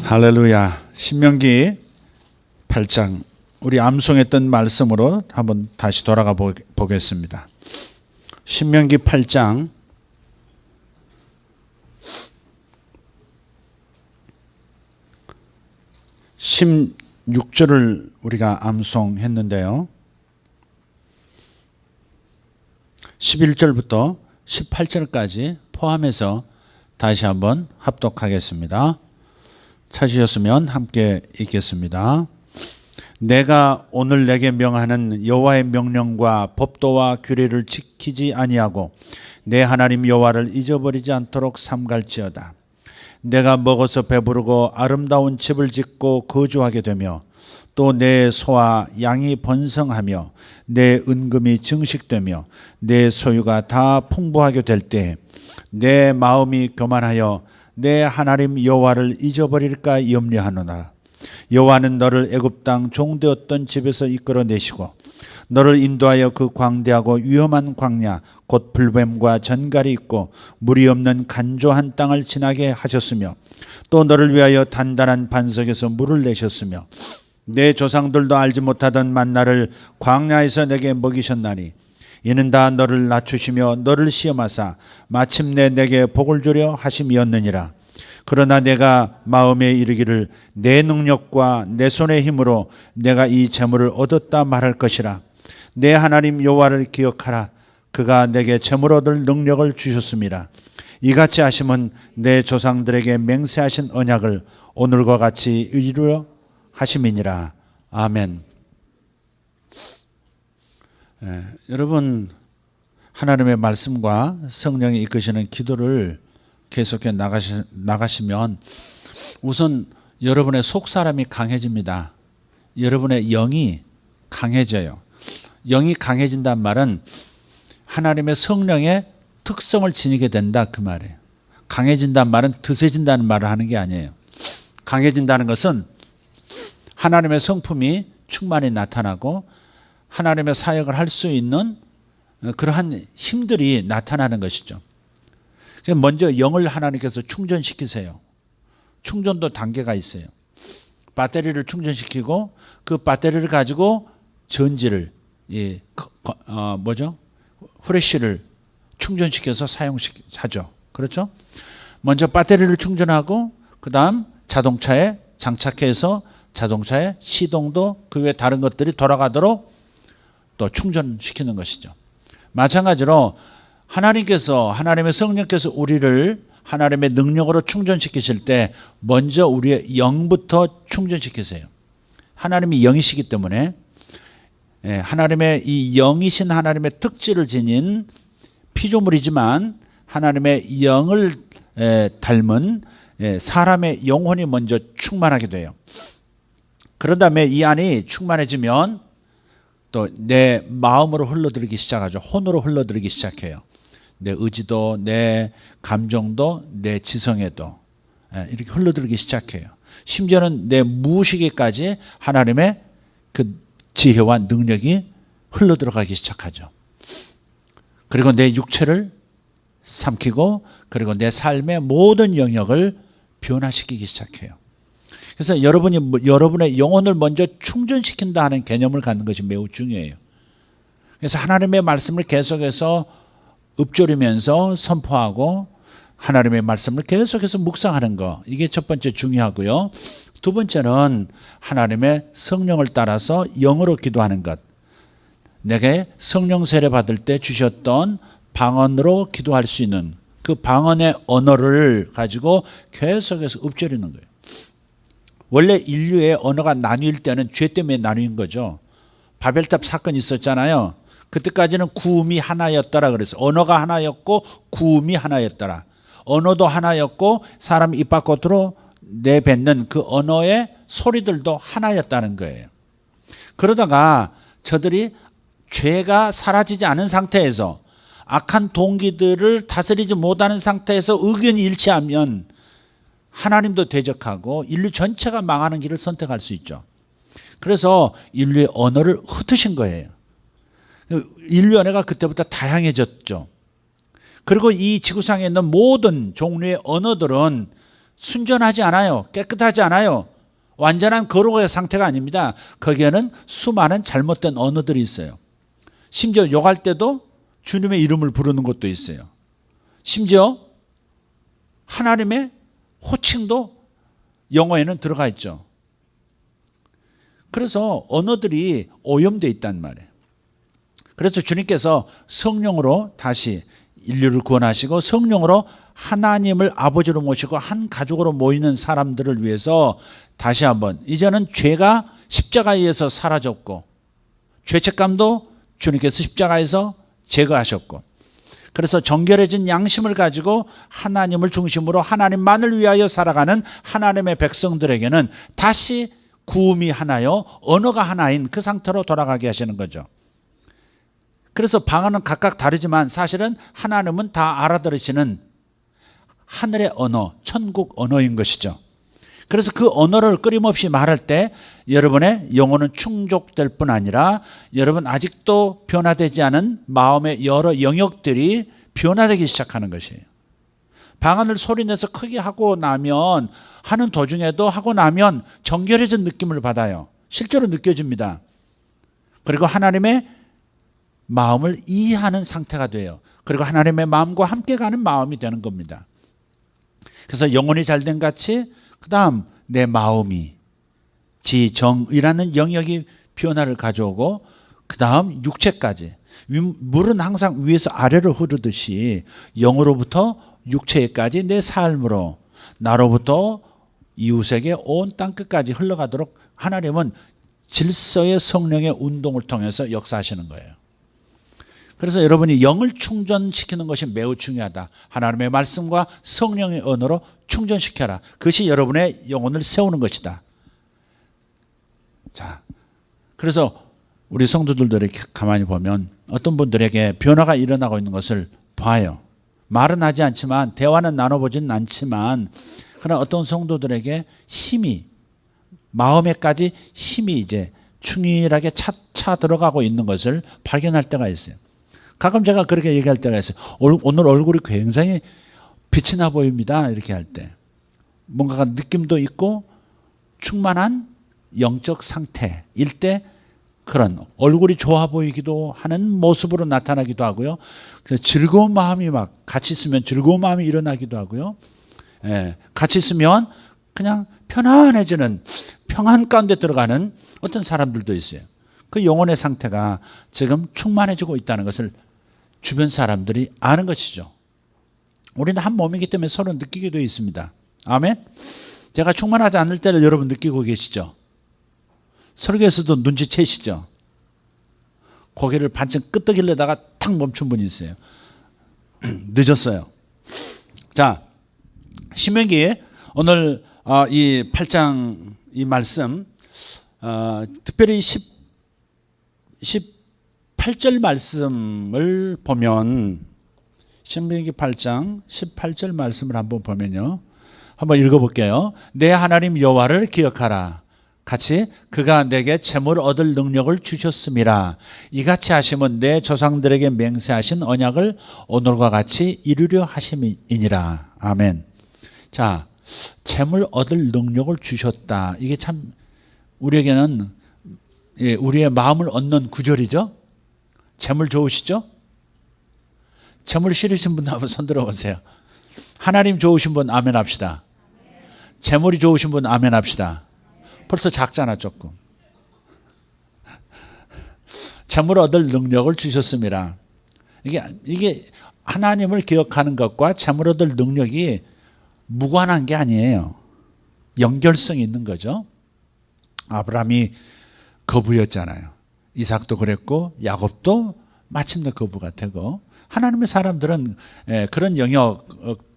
할렐루야. 신명기 8장 우리 암송했던 말씀으로 한번 다시 돌아가 보겠습니다. 신명기 8장 16절을 우리가 암송했는데요. 11절부터 18절까지 포함해서 다시 한번 합독하겠습니다. 찾으셨으면 함께 읽겠습니다. 내가 오늘 내게 명하는 여호와의 명령과 법도와 규례를 지키지 아니하고 내 하나님 여호와를 잊어버리지 않도록 삼갈지어다. 내가 먹어서 배부르고 아름다운 집을 짓고 거주하게 되며 또 내 소와 양이 번성하며 내 은금이 증식되며 내 소유가 다 풍부하게 될 때 내 마음이 교만하여 내 하나님 여호와를 잊어버릴까 염려하노라. 여호와는 너를 애굽 땅 종되었던 집에서 이끌어내시고 너를 인도하여 그 광대하고 위험한 광야 곧 불뱀과 전갈이 있고 물이 없는 간조한 땅을 지나게 하셨으며 또 너를 위하여 단단한 반석에서 물을 내셨으며 내 조상들도 알지 못하던 만나를 광야에서 내게 먹이셨나니 이는 다 너를 낮추시며 너를 시험하사 마침내 내게 복을 주려 하심이었느니라. 그러나 내가 마음에 이르기를 내 능력과 내 손의 힘으로 내가 이 재물을 얻었다 말할 것이라. 내 하나님 여호와를 기억하라. 그가 내게 재물 얻을 능력을 주셨음이라. 이같이 하심은 내 조상들에게 맹세하신 언약을 오늘과 같이 이루려 하심이니라. 아멘. 여러분, 하나님의 말씀과 성령이 이끄시는 기도를 계속해 나가시면 우선 여러분의 속사람이 강해집니다. 여러분의 영이 강해져요. 영이 강해진다는 말은 하나님의 성령의 특성을 지니게 된다 그 말이에요. 강해진다는 말은 드세진다는 말을 하는 게 아니에요. 강해진다는 것은 하나님의 성품이 충만히 나타나고 하나님의 사역을 할 수 있는 그러한 힘들이 나타나는 것이죠. 먼저 영을 하나님께서 충전시키세요. 충전도 단계가 있어요. 배터리를 충전시키고 그 배터리를 가지고 전지를 후레쉬를 충전시켜서 사용하죠. 그렇죠? 먼저 배터리를 충전하고 그 다음 자동차에 장착해서 자동차의 시동도 그 외 다른 것들이 돌아가도록 또 충전시키는 것이죠. 마찬가지로 하나님의 성령께서 우리를 하나님의 능력으로 충전시키실 때 먼저 우리의 영부터 충전시키세요. 하나님이 영이시기 때문에 하나님의 이 영이신 하나님의 특질을 지닌 피조물이지만 하나님의 영을 닮은 사람의 영혼이 먼저 충만하게 돼요. 그런 다음에 이 안이 충만해지면 또 내 마음으로 흘러들기 시작하죠. 혼으로 흘러들기 시작해요. 내 의지도 내 감정도 내 지성에도 이렇게 흘러들기 시작해요. 심지어는 내 무의식에까지 하나님의 그 지혜와 능력이 흘러들어가기 시작하죠. 그리고 내 육체를 삼키고 그리고 내 삶의 모든 영역을 변화시키기 시작해요. 그래서 여러분의 영혼을 먼저 충전시킨다 하는 개념을 갖는 것이 매우 중요해요. 그래서 하나님의 말씀을 계속해서 읊조리면서 선포하고 하나님의 말씀을 계속해서 묵상하는 거, 이게 첫 번째 중요하고요. 두 번째는 하나님의 성령을 따라서 영어로 기도하는 것. 내게 성령 세례 받을 때 주셨던 방언으로 기도할 수 있는 그 방언의 언어를 가지고 계속해서 읊조리는 거예요. 원래 인류의 언어가 나뉠 때는 죄 때문에 나뉜 거죠. 바벨탑 사건이 있었잖아요. 그때까지는 구음이 하나였더라 그래서 언어가 하나였고 구음이 하나였더라. 언어도 하나였고 사람 입 밖으로 내뱉는 그 언어의 소리들도 하나였다는 거예요. 그러다가 저들이 죄가 사라지지 않은 상태에서 악한 동기들을 다스리지 못하는 상태에서 의견이 일치하면 하나님도 대적하고 인류 전체가 망하는 길을 선택할 수 있죠. 그래서 인류의 언어를 흩으신 거예요. 인류 언어가 그때부터 다양해졌죠. 그리고 이 지구상에 있는 모든 종류의 언어들은 순전하지 않아요. 깨끗하지 않아요. 완전한 거룩의 상태가 아닙니다. 거기에는 수많은 잘못된 언어들이 있어요. 심지어 욕할 때도 주님의 이름을 부르는 것도 있어요. 심지어 하나님의 호칭도 영어에는 들어가 있죠. 그래서 언어들이 오염되어 있단 말이에요. 그래서 주님께서 성령으로 다시 인류를 구원하시고 성령으로 하나님을 아버지로 모시고 한 가족으로 모이는 사람들을 위해서 다시 한번 이제는 죄가 십자가에서 사라졌고 죄책감도 주님께서 십자가에서 제거하셨고 그래서 정결해진 양심을 가지고 하나님을 중심으로 하나님만을 위하여 살아가는 하나님의 백성들에게는 다시 구음이 하나요 언어가 하나인 그 상태로 돌아가게 하시는 거죠. 그래서 방언은 각각 다르지만 사실은 하나님은 다 알아들으시는 하늘의 언어, 천국 언어인 것이죠. 그래서 그 언어를 끊임없이 말할 때 여러분의 영혼은 충족될 뿐 아니라 여러분 아직도 변화되지 않은 마음의 여러 영역들이 변화되기 시작하는 것이에요. 방언을 소리내서 크게 하고 나면 하는 도중에도 하고 나면 정결해진 느낌을 받아요. 실제로 느껴집니다. 그리고 하나님의 마음을 이해하는 상태가 돼요. 그리고 하나님의 마음과 함께 가는 마음이 되는 겁니다. 그래서 영혼이 잘된 같이 그 다음 내 마음이 지정이라는 영역이 변화를 가져오고 그 다음 육체까지 물은 항상 위에서 아래로 흐르듯이 영으로부터 육체까지 내 삶으로 나로부터 이웃에게 온 땅끝까지 흘러가도록 하나님은 질서의 성령의 운동을 통해서 역사하시는 거예요. 그래서 여러분이 영을 충전시키는 것이 매우 중요하다. 하나님의 말씀과 성령의 언어로 충전시켜라. 그것이 여러분의 영혼을 세우는 것이다. 자, 그래서 우리 성도들도 이렇게 가만히 보면 어떤 분들에게 변화가 일어나고 있는 것을 봐요. 말은 하지 않지만 대화는 나눠보진 않지만 그러나 어떤 성도들에게 힘이 마음에까지 힘이 이제 충실하게 차 들어가고 있는 것을 발견할 때가 있어요. 가끔 제가 그렇게 얘기할 때가 있어요. 오늘 얼굴이 굉장히 빛이 나 보입니다. 이렇게 할 때 뭔가 느낌도 있고 충만한 영적 상태일 때 그런 얼굴이 좋아 보이기도 하는 모습으로 나타나기도 하고요. 그래서 즐거운 마음이 막 같이 있으면 즐거운 마음이 일어나기도 하고요. 예, 같이 있으면 그냥 편안해지는 평안 가운데 들어가는 어떤 사람들도 있어요. 그 영혼의 상태가 지금 충만해지고 있다는 것을 주변 사람들이 아는 것이죠. 우리는 한 몸이기 때문에 서로 느끼게 되어 있습니다. 아멘. 제가 충만하지 않을 때를 여러분 느끼고 계시죠? 설교에서도 눈치채시죠? 고개를 반쯤 끄덕이려다가 탁 멈춘 분이 있어요. 늦었어요. 자, 신명기 오늘 이 8장 이 말씀 특별히 18절 말씀을 보면 신명기 8장 18절 말씀을 한번 보면요. 한번 읽어볼게요. 내 하나님 여호와를 기억하라. 같이 그가 내게 재물 얻을 능력을 주셨음이라. 이같이 하심은 내 조상들에게 맹세하신 언약을 오늘과 같이 이루려 하심이니라. 아멘. 자, 재물 얻을 능력을 주셨다. 이게 참 우리에게는 우리의 마음을 얻는 구절이죠. 재물 좋으시죠? 재물 싫으신 분 한번 손 들어보세요. 하나님 좋으신 분 아멘 합시다. 재물이 좋으신 분 아멘 합시다. 벌써 작잖아 조금. 재물 얻을 능력을 주셨습니다. 이게 하나님을 기억하는 것과 재물 얻을 능력이 무관한 게 아니에요. 연결성이 있는 거죠. 아브라함이 거부였잖아요. 이삭도 그랬고 야곱도 마침내 거부가 되고 하나님의 사람들은 그런 영역,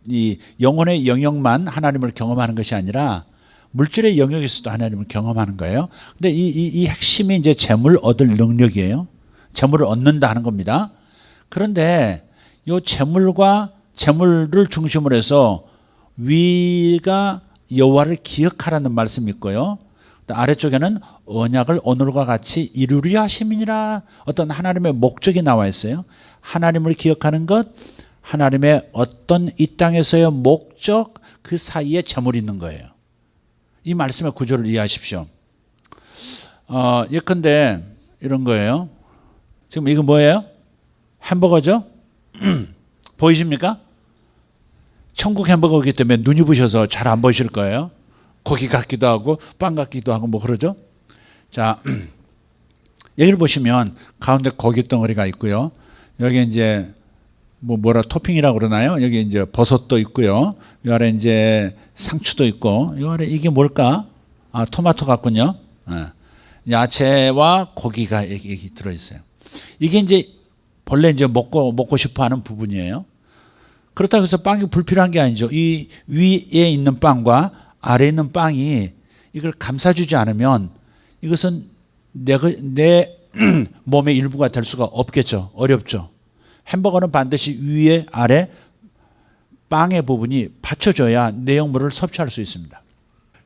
이 영혼의 영역만 하나님을 경험하는 것이 아니라 물질의 영역에서도 하나님을 경험하는 거예요. 근데 이 핵심이 이제 재물 얻을 능력이에요. 재물을 얻는다 하는 겁니다. 그런데 이 재물과 재물을 중심으로 해서 위가 여호와를 기억하라는 말씀이 있고요. 아래쪽에는 언약을 오늘과 같이 이루려 하심이니라. 어떤 하나님의 목적이 나와 있어요. 하나님을 기억하는 것, 하나님의 어떤 이 땅에서의 목적 그 사이에 재물이 있는 거예요. 이 말씀의 구조를 이해하십시오. 예컨대 이런 거예요. 지금 이거 뭐예요? 햄버거죠? 보이십니까? 천국 햄버거이기 때문에 눈이 부셔서 잘 안 보이실 거예요. 고기 같기도 하고 빵 같기도 하고 뭐 그러죠. 자, 여기를 보시면 가운데 고기 덩어리가 있고요. 여기 이제 뭐라 토핑이라고 그러나요? 여기 이제 버섯도 있고요. 이 아래 이제 상추도 있고, 이 아래 이게 뭘까? 토마토 같군요. 야채와 고기가 여기 들어 있어요. 이게 이제 본래 이제 먹고 싶어 하는 부분이에요. 그렇다고 해서 빵이 불필요한 게 아니죠. 이 위에 있는 빵과 아래에 있는 빵이 이걸 감싸주지 않으면 이것은 내 몸의 일부가 될 수가 없겠죠. 어렵죠. 햄버거는 반드시 위에 아래 빵의 부분이 받쳐줘야 내용물을 섭취할 수 있습니다.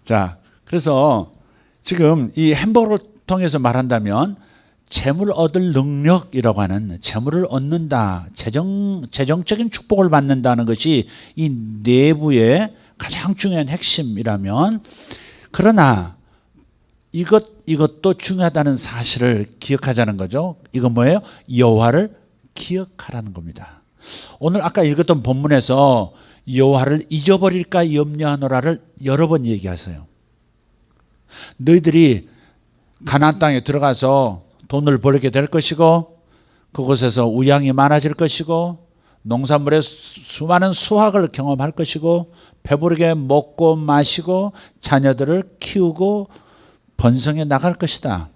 자, 그래서 지금 이 햄버거를 통해서 말한다면 재물 얻을 능력이라고 하는 재물을 얻는다, 재정적인 축복을 받는다는 것이 이 내부의 가장 중요한 핵심이라면, 그러나 이것도 중요하다는 사실을 기억하자는 거죠. 이건 뭐예요? 여호와를 기억하라는 겁니다. 오늘 아까 읽었던 본문에서 여호와를 잊어버릴까 염려하노라를 여러 번 얘기하세요. 너희들이 가나안 땅에 들어가서 돈을 벌게 될 것이고, 그곳에서 우양이 많아질 것이고, 농산물의 수많은 수확을 경험할 것이고, 배부르게 먹고 마시고 자녀들을 키우고 번성해 나갈 것이다.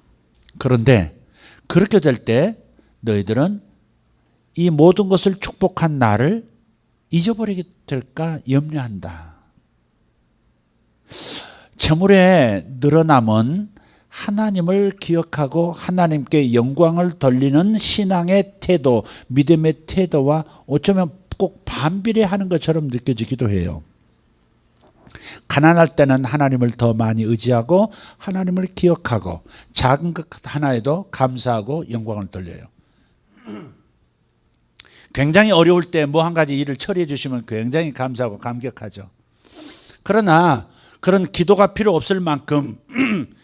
그런데 그렇게 될 때 너희들은 이 모든 것을 축복한 나를 잊어버리게 될까 염려한다. 재물의 늘어남은 하나님을 기억하고 하나님께 영광을 돌리는 신앙의 태도, 믿음의 태도와 어쩌면 꼭 반비례하는 것처럼 느껴지기도 해요. 가난할 때는 하나님을 더 많이 의지하고 하나님을 기억하고 작은 것 하나에도 감사하고 영광을 돌려요. 굉장히 어려울 때 뭐 한 가지 일을 처리해 주시면 굉장히 감사하고 감격하죠. 그러나 그런 기도가 필요 없을 만큼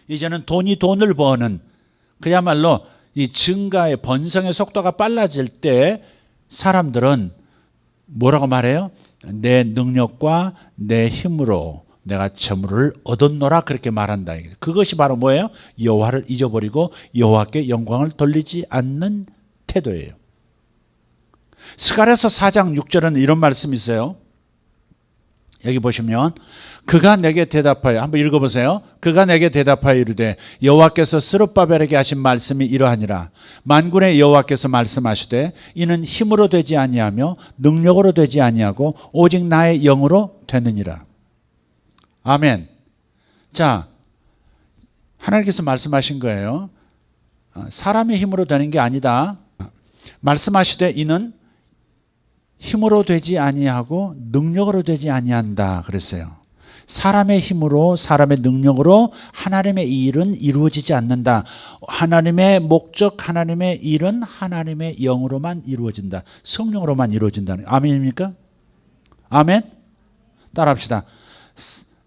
이제는 돈을 버는, 그야말로 이 증가의 번성의 속도가 빨라질 때 사람들은 뭐라고 말해요? 내 능력과 내 힘으로 내가 재물을 얻었노라, 그렇게 말한다. 그것이 바로 뭐예요? 여호와를 잊어버리고 여호와께 영광을 돌리지 않는 태도예요. 스가랴서 4장 6절은 이런 말씀이 있어요. 여기 보시면 그가 내게 대답하여, 한번 읽어보세요. 그가 내게 대답하여 이르되 여호와께서 스룹바벨에게 하신 말씀이 이러하니라. 만군의 여호와께서 말씀하시되 이는 힘으로 되지 아니하며 능력으로 되지 아니하고 오직 나의 영으로 되느니라. 아멘. 자, 하나님께서 말씀하신 거예요. 사람의 힘으로 되는 게 아니다. 말씀하시되 이는 힘으로 되지 아니하고 능력으로 되지 아니한다 그랬어요. 사람의 힘으로, 사람의 능력으로 하나님의 일은 이루어지지 않는다. 하나님의 목적, 하나님의 일은 하나님의 영으로만 이루어진다. 성령으로만 이루어진다는, 아멘입니까? 아멘? 따라합시다.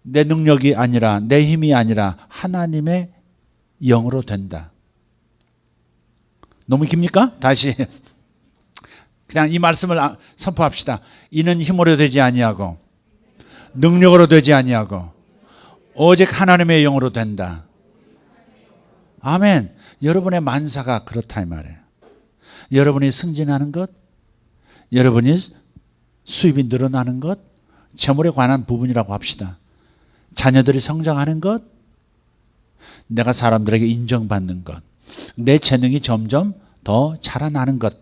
내 능력이 아니라, 내 힘이 아니라 하나님의 영으로 된다. 너무 깁니까? 다시 그냥 이 말씀을 선포합시다. 이는 힘으로 되지 아니하고 능력으로 되지 아니하고 오직 하나님의 영으로 된다. 아멘. 여러분의 만사가 그렇다 이 말이에요. 여러분이 승진하는 것, 여러분이 수입이 늘어나는 것, 재물에 관한 부분이라고 합시다. 자녀들이 성장하는 것, 내가 사람들에게 인정받는 것, 내 재능이 점점 더 자라나는 것,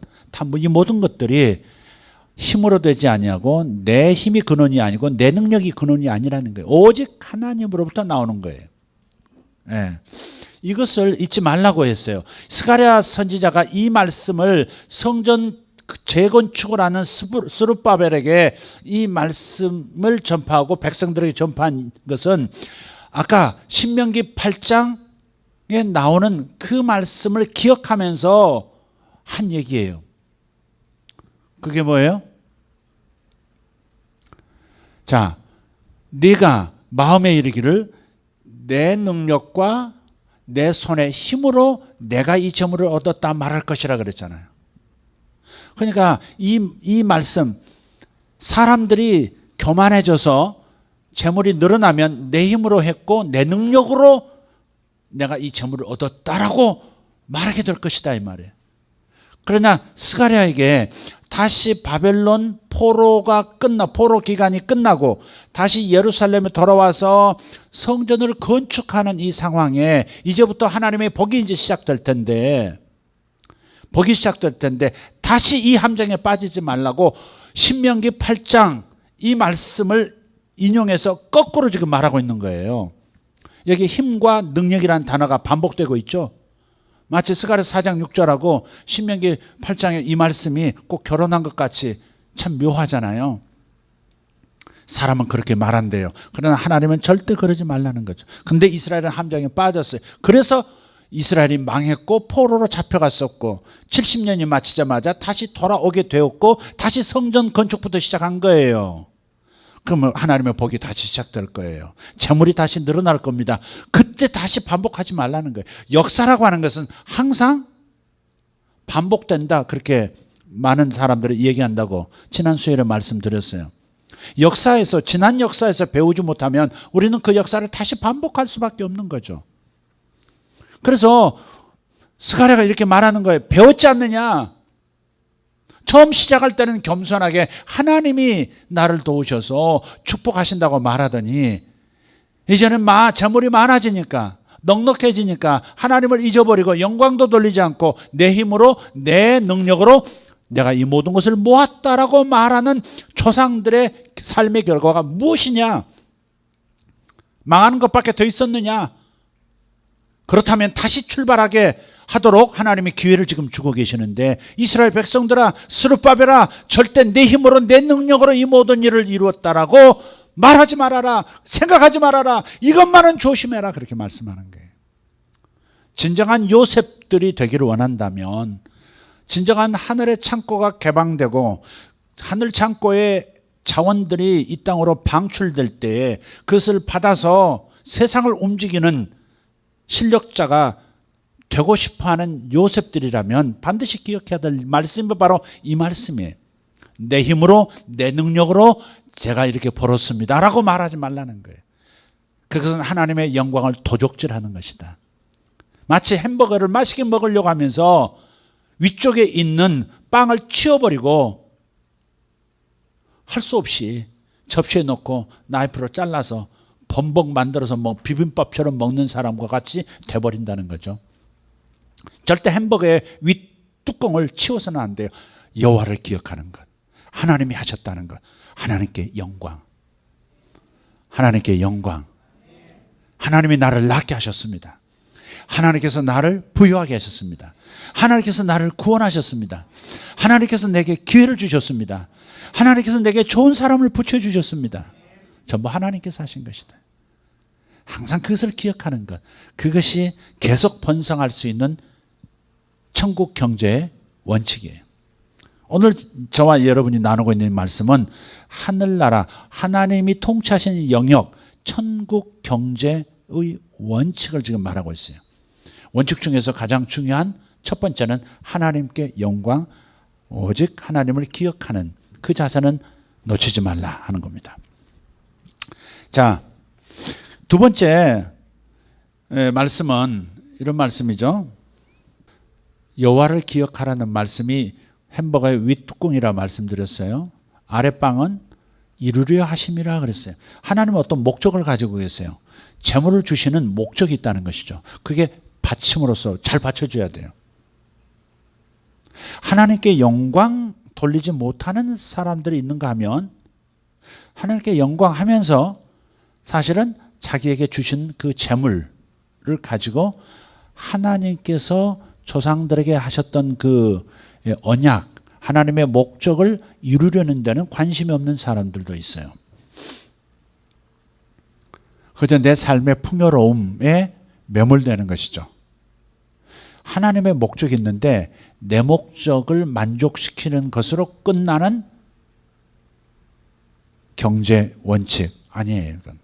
이 모든 것들이 힘으로 되지 아니하고 내 힘이 근원이 아니고 내 능력이 근원이 아니라는 거예요. 오직 하나님으로부터 나오는 거예요. 네. 이것을 잊지 말라고 했어요. 스가랴 선지자가 이 말씀을 성전 재건축을 하는 스룹바벨에게 이 말씀을 전파하고 백성들에게 전파한 것은 아까 신명기 8장에 나오는 그 말씀을 기억하면서 한 얘기예요. 그게 뭐예요? 자, 네가 마음에 이르기를 내 능력과 내 손의 힘으로 내가 이 재물을 얻었다 말할 것이라 그랬잖아요. 그러니까 이 말씀, 사람들이 교만해져서 재물이 늘어나면 내 힘으로 했고 내 능력으로 내가 이 재물을 얻었다라고 말하게 될 것이다 이 말이에요. 그러나 스가랴에게 다시 바벨론 포로 기간이 끝나고 다시 예루살렘에 돌아와서 성전을 건축하는 이 상황에 이제부터 하나님의 복이 이제 시작될 텐데 다시 이 함정에 빠지지 말라고 신명기 8장 이 말씀을 인용해서 거꾸로 지금 말하고 있는 거예요. 여기 힘과 능력이라는 단어가 반복되고 있죠. 마치 스가랴 4장 6절하고 신명기 8장의 이 말씀이 꼭 결혼한 것 같이 참 묘하잖아요. 사람은 그렇게 말한대요. 그러나 하나님은 절대 그러지 말라는 거죠. 근데 이스라엘은 함정에 빠졌어요. 그래서 이스라엘이 망했고 포로로 잡혀갔었고 70년이 마치자마자 다시 돌아오게 되었고 다시 성전 건축부터 시작한 거예요. 그러면 하나님의 복이 다시 시작될 거예요. 재물이 다시 늘어날 겁니다. 그때 다시 반복하지 말라는 거예요. 역사라고 하는 것은 항상 반복된다. 그렇게 많은 사람들이 얘기한다고 지난 수요일에 말씀드렸어요. 지난 역사에서 배우지 못하면 우리는 그 역사를 다시 반복할 수밖에 없는 거죠. 그래서 스가랴가 이렇게 말하는 거예요. 배웠지 않느냐? 처음 시작할 때는 겸손하게 하나님이 나를 도우셔서 축복하신다고 말하더니 이제는 재물이 많아지니까 넉넉해지니까 하나님을 잊어버리고 영광도 돌리지 않고 내 힘으로 내 능력으로 내가 이 모든 것을 모았다라고 말하는 조상들의 삶의 결과가 무엇이냐? 망하는 것밖에 더 있었느냐? 그렇다면 다시 출발하게 하도록 하나님이 기회를 지금 주고 계시는데 이스라엘 백성들아 스룹바벨아 절대 내 힘으로 내 능력으로 이 모든 일을 이루었다라고 말하지 말아라. 생각하지 말아라. 이것만은 조심해라. 그렇게 말씀하는 거예요. 진정한 요셉들이 되기를 원한다면 진정한 하늘의 창고가 개방되고 하늘 창고의 자원들이 이 땅으로 방출될 때에 그것을 받아서 세상을 움직이는 실력자가 되고 싶어하는 요셉들이라면 반드시 기억해야 될 말씀이 바로 이 말씀이에요. 내 힘으로 내 능력으로 제가 이렇게 벌었습니다 라고 말하지 말라는 거예요. 그것은 하나님의 영광을 도적질하는 것이다. 마치 햄버거를 맛있게 먹으려고 하면서 위쪽에 있는 빵을 치워버리고 할 수 없이 접시에 넣고 나이프로 잘라서 범벅 만들어서 비빔밥처럼 먹는 사람과 같이 돼버린다는 거죠. 절대 햄버거의 윗뚜껑을 치워서는 안 돼요. 여호와를 기억하는 것, 하나님이 하셨다는 것, 하나님께 영광, 하나님께 영광. 하나님이 나를 낫게 하셨습니다. 하나님께서 나를 부유하게 하셨습니다. 하나님께서 나를 구원하셨습니다. 하나님께서 내게 기회를 주셨습니다. 하나님께서 내게 좋은 사람을 붙여주셨습니다. 전부 하나님께서 하신 것이다. 항상 그것을 기억하는 것, 그것이 계속 번성할 수 있는 천국 경제의 원칙이에요. 오늘 저와 여러분이 나누고 있는 말씀은 하늘나라, 하나님이 통치하시는 영역, 천국 경제의 원칙을 지금 말하고 있어요. 원칙 중에서 가장 중요한 첫 번째는 하나님께 영광, 오직 하나님을 기억하는 그 자세는 놓치지 말라 하는 겁니다. 자, 두 번째 말씀은 이런 말씀이죠. 여호와를 기억하라는 말씀이 햄버거의 윗뚜껑이라 말씀드렸어요. 아랫방은 이루려 하심이라 그랬어요. 하나님은 어떤 목적을 가지고 계세요. 재물을 주시는 목적이 있다는 것이죠. 그게 받침으로써 잘 받쳐줘야 돼요. 하나님께 영광 돌리지 못하는 사람들이 있는가 하면 하나님께 영광하면서 사실은 자기에게 주신 그 재물을 가지고 하나님께서 조상들에게 하셨던 그 언약, 하나님의 목적을 이루려는 데는 관심이 없는 사람들도 있어요. 그저 내 삶의 풍요로움에 매몰되는 것이죠. 하나님의 목적이 있는데 내 목적을 만족시키는 것으로 끝나는 경제 원칙 아니에요. 이건.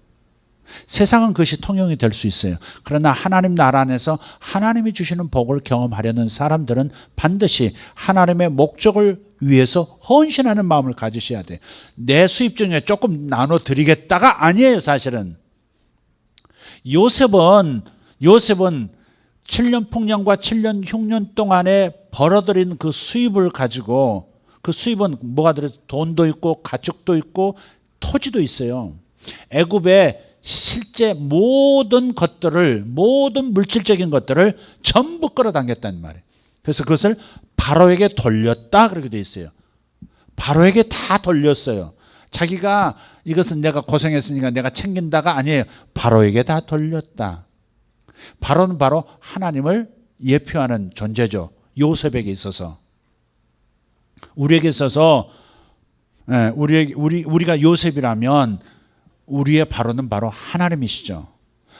세상은 그것이 통용이 될 수 있어요. 그러나 하나님 나라 안에서 하나님이 주시는 복을 경험하려는 사람들은 반드시 하나님의 목적을 위해서 헌신하는 마음을 가지셔야 돼요. 내 수입 중에 조금 나눠 드리겠다가 아니에요. 사실은 요셉은 7년 풍년과 7년 흉년 동안에 벌어들인 그 수입을 가지고, 그 수입은 뭐가 들어서 돈도 있고 가축도 있고 토지도 있어요. 애굽에 실제 모든 것들을, 모든 물질적인 것들을 전부 끌어당겼단 말이에요. 그래서 그것을 바로에게 돌렸다 그렇게 돼 있어요. 바로에게 다 돌렸어요. 자기가 이것은 내가 고생했으니까 내가 챙긴다가 아니에요. 바로에게 다 돌렸다. 바로는 바로 하나님을 예표하는 존재죠. 요셉에게 있어서. 우리에게 있어서 우리가 요셉이라면 우리의 바로는 바로 하나님이시죠.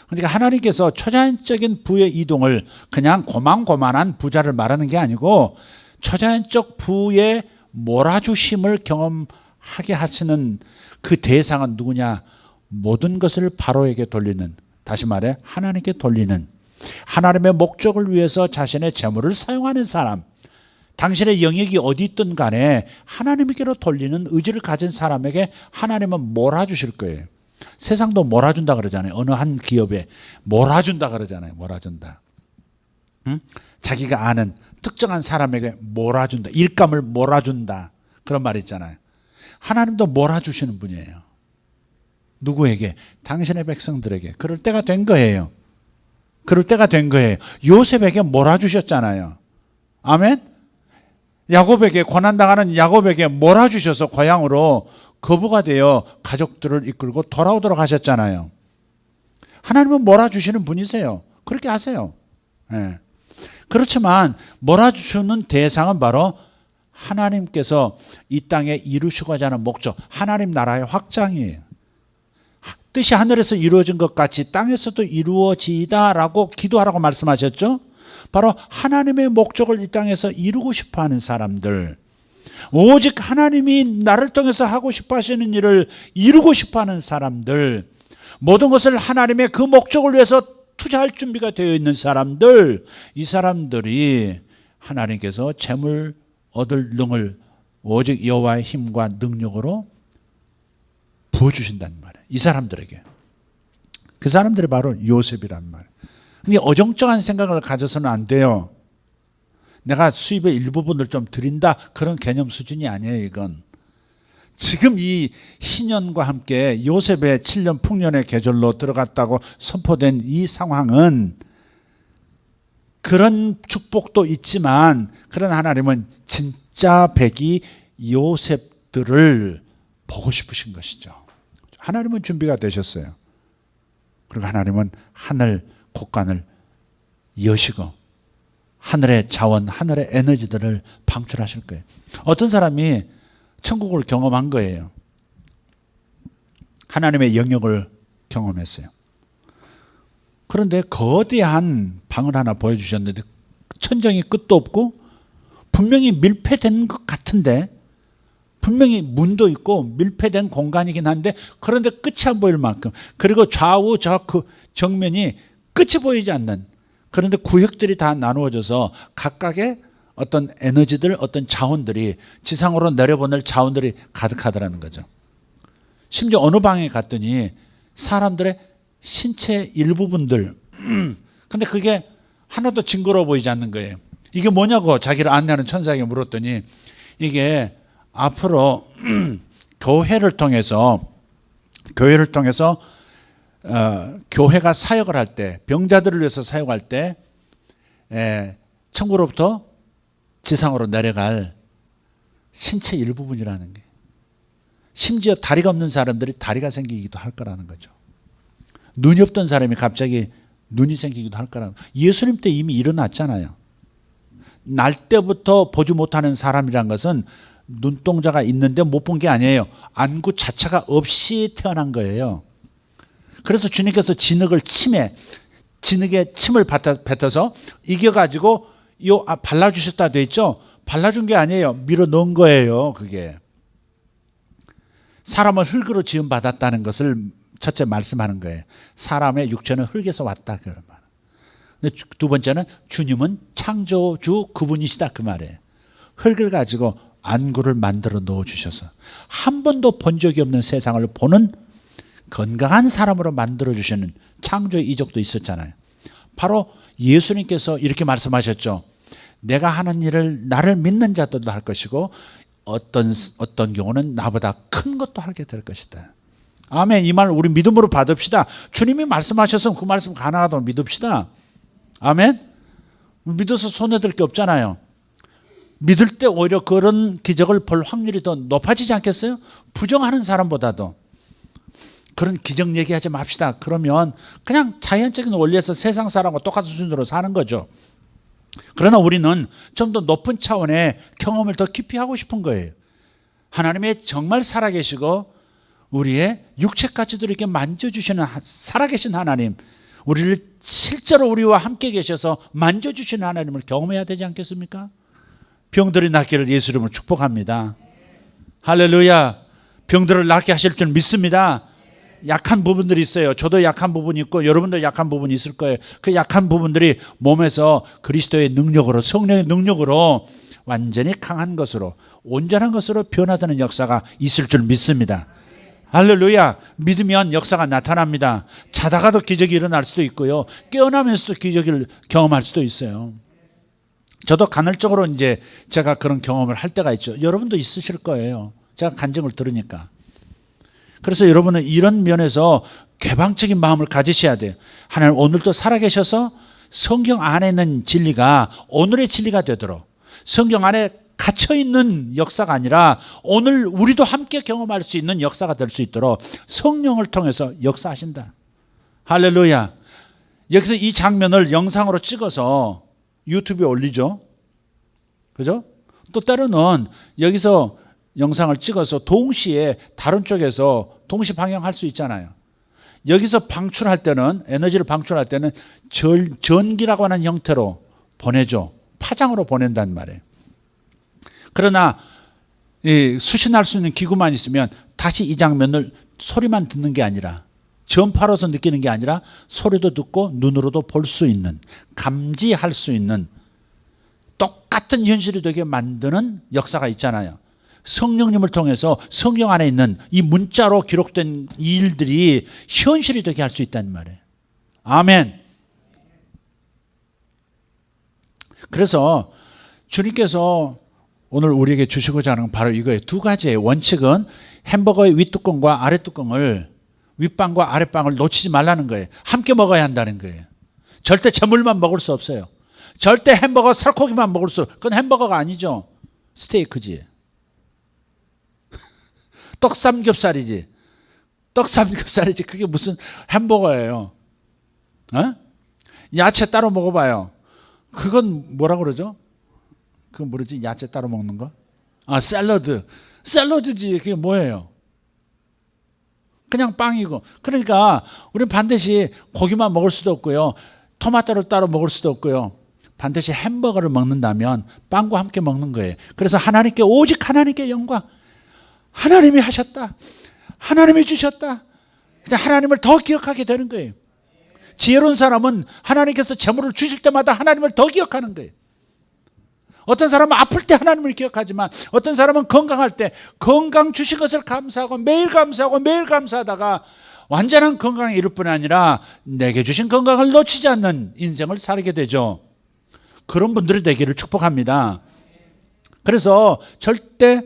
그러니까 하나님께서 초자연적인 부의 이동을 그냥 고만고만한 부자를 말하는 게 아니고 초자연적 부의 몰아주심을 경험하게 하시는 그 대상은 누구냐? 모든 것을 바로에게 돌리는, 다시 말해 하나님께 돌리는, 하나님의 목적을 위해서 자신의 재물을 사용하는 사람, 당신의 영역이 어디 있든 간에 하나님께로 돌리는 의지를 가진 사람에게 하나님은 몰아주실 거예요. 세상도 몰아준다 그러잖아요. 어느 한 기업에 몰아준다 그러잖아요. 몰아준다. 응? 자기가 아는 특정한 사람에게 몰아준다. 일감을 몰아준다. 그런 말 있잖아요. 하나님도 몰아주시는 분이에요. 누구에게? 당신의 백성들에게. 그럴 때가 된 거예요. 그럴 때가 된 거예요. 요셉에게 몰아주셨잖아요. 아멘? 야곱에게, 고난당하는 야곱에게 몰아주셔서 고향으로 거부가 되어 가족들을 이끌고 돌아오도록 하셨잖아요. 하나님은 몰아주시는 분이세요. 그렇게 하세요. 네. 그렇지만 몰아주시는 대상은 바로 하나님께서 이 땅에 이루시고자 하는 목적, 하나님 나라의 확장이에요. 뜻이 하늘에서 이루어진 것 같이 땅에서도 이루어지다라고 기도하라고 말씀하셨죠. 바로 하나님의 목적을 이 땅에서 이루고 싶어하는 사람들, 오직 하나님이 나를 통해서 하고 싶어 하시는 일을 이루고 싶어 하는 사람들, 모든 것을 하나님의 그 목적을 위해서 투자할 준비가 되어 있는 사람들, 이 사람들이 하나님께서 재물 얻을 능을 오직 여호와의 힘과 능력으로 부어주신다는 말이에요. 이 사람들에게. 그 사람들이 바로 요셉이란 말이에요. 근데 어정쩡한 생각을 가져서는 안 돼요. 내가 수입의 일부분을 좀 드린다, 그런 개념 수준이 아니에요. 이건 지금 이 희년과 함께 요셉의 7년 풍년의 계절로 들어갔다고 선포된 이 상황은 그런 축복도 있지만, 그런 하나님은 진짜 백이 요셉들을 보고 싶으신 것이죠. 하나님은 준비가 되셨어요. 그리고 하나님은 하늘 곳간을 여시고 하늘의 자원, 하늘의 에너지들을 방출하실 거예요. 어떤 사람이 천국을 경험한 거예요. 하나님의 영역을 경험했어요. 그런데 거대한 방을 하나 보여주셨는데 천정이 끝도 없고 분명히 밀폐된 것 같은데, 분명히 문도 있고 밀폐된 공간이긴 한데 그런데 끝이 안 보일 만큼, 그리고 좌우 그 정면이 끝이 보이지 않는, 그런데 구역들이 다 나누어져서 각각의 어떤 에너지들, 어떤 자원들이, 지상으로 내려보낼 자원들이 가득하더라는 거죠. 심지어 어느 방에 갔더니 사람들의 신체 일부분들, 근데 그게 하나도 징그러워 보이지 않는 거예요. 이게 뭐냐고 자기를 안내하는 천사에게 물었더니, 이게 앞으로 교회를 통해서 교회가 사역을 할 때, 병자들을 위해서 사역할 때 천국으로부터 지상으로 내려갈 신체 일부분이라는 게, 심지어 다리가 없는 사람들이 다리가 생기기도 할 거라는 거죠. 눈이 없던 사람이 갑자기 눈이 생기기도 할 거라는 거죠. 예수님 때 이미 일어났잖아요. 날 때부터 보지 못하는 사람이란 것은 눈동자가 있는데 못 본 게 아니에요. 안구 자체가 없이 태어난 거예요. 그래서 주님께서 진흙에 침을 뱉어서 이겨가지고 발라주셨다 돼 있죠. 발라준 게 아니에요. 밀어 넣은 거예요. 그게 사람은 흙으로 지음받았다는 것을 첫째 말씀하는 거예요. 사람의 육체는 흙에서 왔다 그런 말. 근데 두 번째는 주님은 창조주 그분이시다 그 말이에요. 흙을 가지고 안구를 만들어 넣어주셔서 한 번도 본 적이 없는 세상을 보는 건강한 사람으로 만들어주시는 창조의 이적도 있었잖아요. 바로 예수님께서 이렇게 말씀하셨죠. 내가 하는 일을 나를 믿는 자들도 할 것이고 어떤 경우는 나보다 큰 것도 하게 될 것이다. 아멘. 이 말 우리 믿음으로 받읍시다. 주님이 말씀하셨으면 그 말씀 가능하다고 믿읍시다. 아멘. 믿어서 손해될 게 없잖아요. 믿을 때 오히려 그런 기적을 볼 확률이 더 높아지지 않겠어요? 부정하는 사람보다도. 그런 기적 얘기하지 맙시다. 그러면 그냥 자연적인 원리에서 세상 사람과 똑같은 수준으로 사는 거죠. 그러나 우리는 좀 더 높은 차원의 경험을 더 깊이 하고 싶은 거예요. 하나님의 정말 살아계시고 우리의 육체까지도 이렇게 만져주시는 살아계신 하나님, 우리를 실제로 우리와 함께 계셔서 만져주시는 하나님을 경험해야 되지 않겠습니까? 병들이 낫기를 예수 이름으로 축복합니다. 할렐루야. 병들을 낫게 하실 줄 믿습니다. 약한 부분들이 있어요. 저도 약한 부분이 있고 여러분도 약한 부분이 있을 거예요. 그 약한 부분들이 몸에서 그리스도의 능력으로, 성령의 능력으로 완전히 강한 것으로, 온전한 것으로 변화되는 역사가 있을 줄 믿습니다. 할렐루야. 믿으면 역사가 나타납니다. 자다가도 기적이 일어날 수도 있고요, 깨어나면서도 기적을 경험할 수도 있어요. 저도 간헐적으로 이제 제가 그런 경험을 할 때가 있죠. 여러분도 있으실 거예요. 제가 간증을 들으니까. 그래서 여러분은 이런 면에서 개방적인 마음을 가지셔야 돼요. 하나님 오늘도 살아계셔서 성경 안에 있는 진리가 오늘의 진리가 되도록, 성경 안에 갇혀있는 역사가 아니라 오늘 우리도 함께 경험할 수 있는 역사가 될 수 있도록 성령을 통해서 역사하신다. 할렐루야. 여기서 이 장면을 영상으로 찍어서 유튜브에 올리죠. 그죠? 또 때로는 여기서 영상을 찍어서 동시에 다른 쪽에서 동시 방영할 수 있잖아요. 여기서 방출할 때는, 에너지를 방출할 때는 전기라고 하는 형태로 보내죠. 파장으로 보낸단 말이에요. 그러나 수신할 수 있는 기구만 있으면 다시 이 장면을 소리만 듣는 게 아니라, 전파로서 느끼는 게 아니라 소리도 듣고 눈으로도 볼 수 있는, 감지할 수 있는 똑같은 현실이 되게 만드는 역사가 있잖아요. 성령님을 통해서 성경 안에 있는 이 문자로 기록된 이 일들이 현실이 되게 할 수 있다는 말이에요. 아멘. 그래서 주님께서 오늘 우리에게 주시고자 하는 건 바로 이거예요. 두 가지의 원칙은 햄버거의 윗뚜껑과 아랫뚜껑을, 윗빵과 아랫빵을 놓치지 말라는 거예요. 함께 먹어야 한다는 거예요. 절대 재물만 먹을 수 없어요. 절대 햄버거 살코기만 먹을 수, 그건 햄버거가 아니죠. 스테이크지. 떡삼겹살이지. 떡삼겹살이지. 그게 무슨 햄버거예요. 어? 야채 따로 먹어봐요. 그건 뭐라 그러죠? 그건 뭐지? 야채 따로 먹는 거? 아, 샐러드. 샐러드지. 그게 뭐예요? 그냥 빵이고. 그러니까 우리는 반드시 고기만 먹을 수도 없고요, 토마토를 따로 먹을 수도 없고요, 반드시 햄버거를 먹는다면 빵과 함께 먹는 거예요. 그래서 하나님께, 오직 하나님께 영광. 하나님이 하셨다, 하나님이 주셨다. 그냥 하나님을 더 기억하게 되는 거예요. 지혜로운 사람은 하나님께서 재물을 주실 때마다 하나님을 더 기억하는 거예요. 어떤 사람은 아플 때 하나님을 기억하지만 어떤 사람은 건강할 때 건강 주신 것을 감사하고 매일 감사하고 매일 감사하다가 완전한 건강에 이를 뿐 아니라 내게 주신 건강을 놓치지 않는 인생을 살게 되죠. 그런 분들이 되기를 축복합니다. 그래서 절대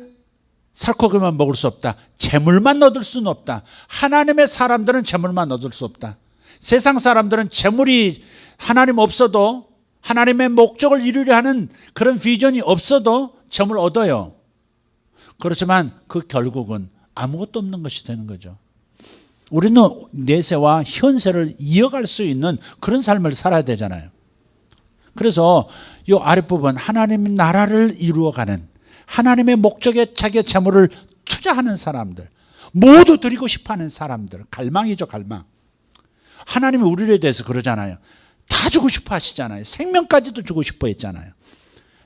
살코기만 먹을 수 없다. 재물만 얻을 수는 없다. 하나님의 사람들은 재물만 얻을 수 없다. 세상 사람들은 재물이 하나님 없어도, 하나님의 목적을 이루려 하는 그런 비전이 없어도 재물 얻어요. 그렇지만 그 결국은 아무것도 없는 것이 되는 거죠. 우리는 내세와 현세를 이어갈 수 있는 그런 삶을 살아야 되잖아요. 그래서 이 아랫부분, 하나님 나라를 이루어가는, 하나님의 목적에 자기의 재물을 투자하는 사람들, 모두 드리고 싶어하는 사람들, 갈망이죠, 갈망. 하나님이 우리에 대해서 그러잖아요. 다 주고 싶어 하시잖아요. 생명까지도 주고 싶어 했잖아요.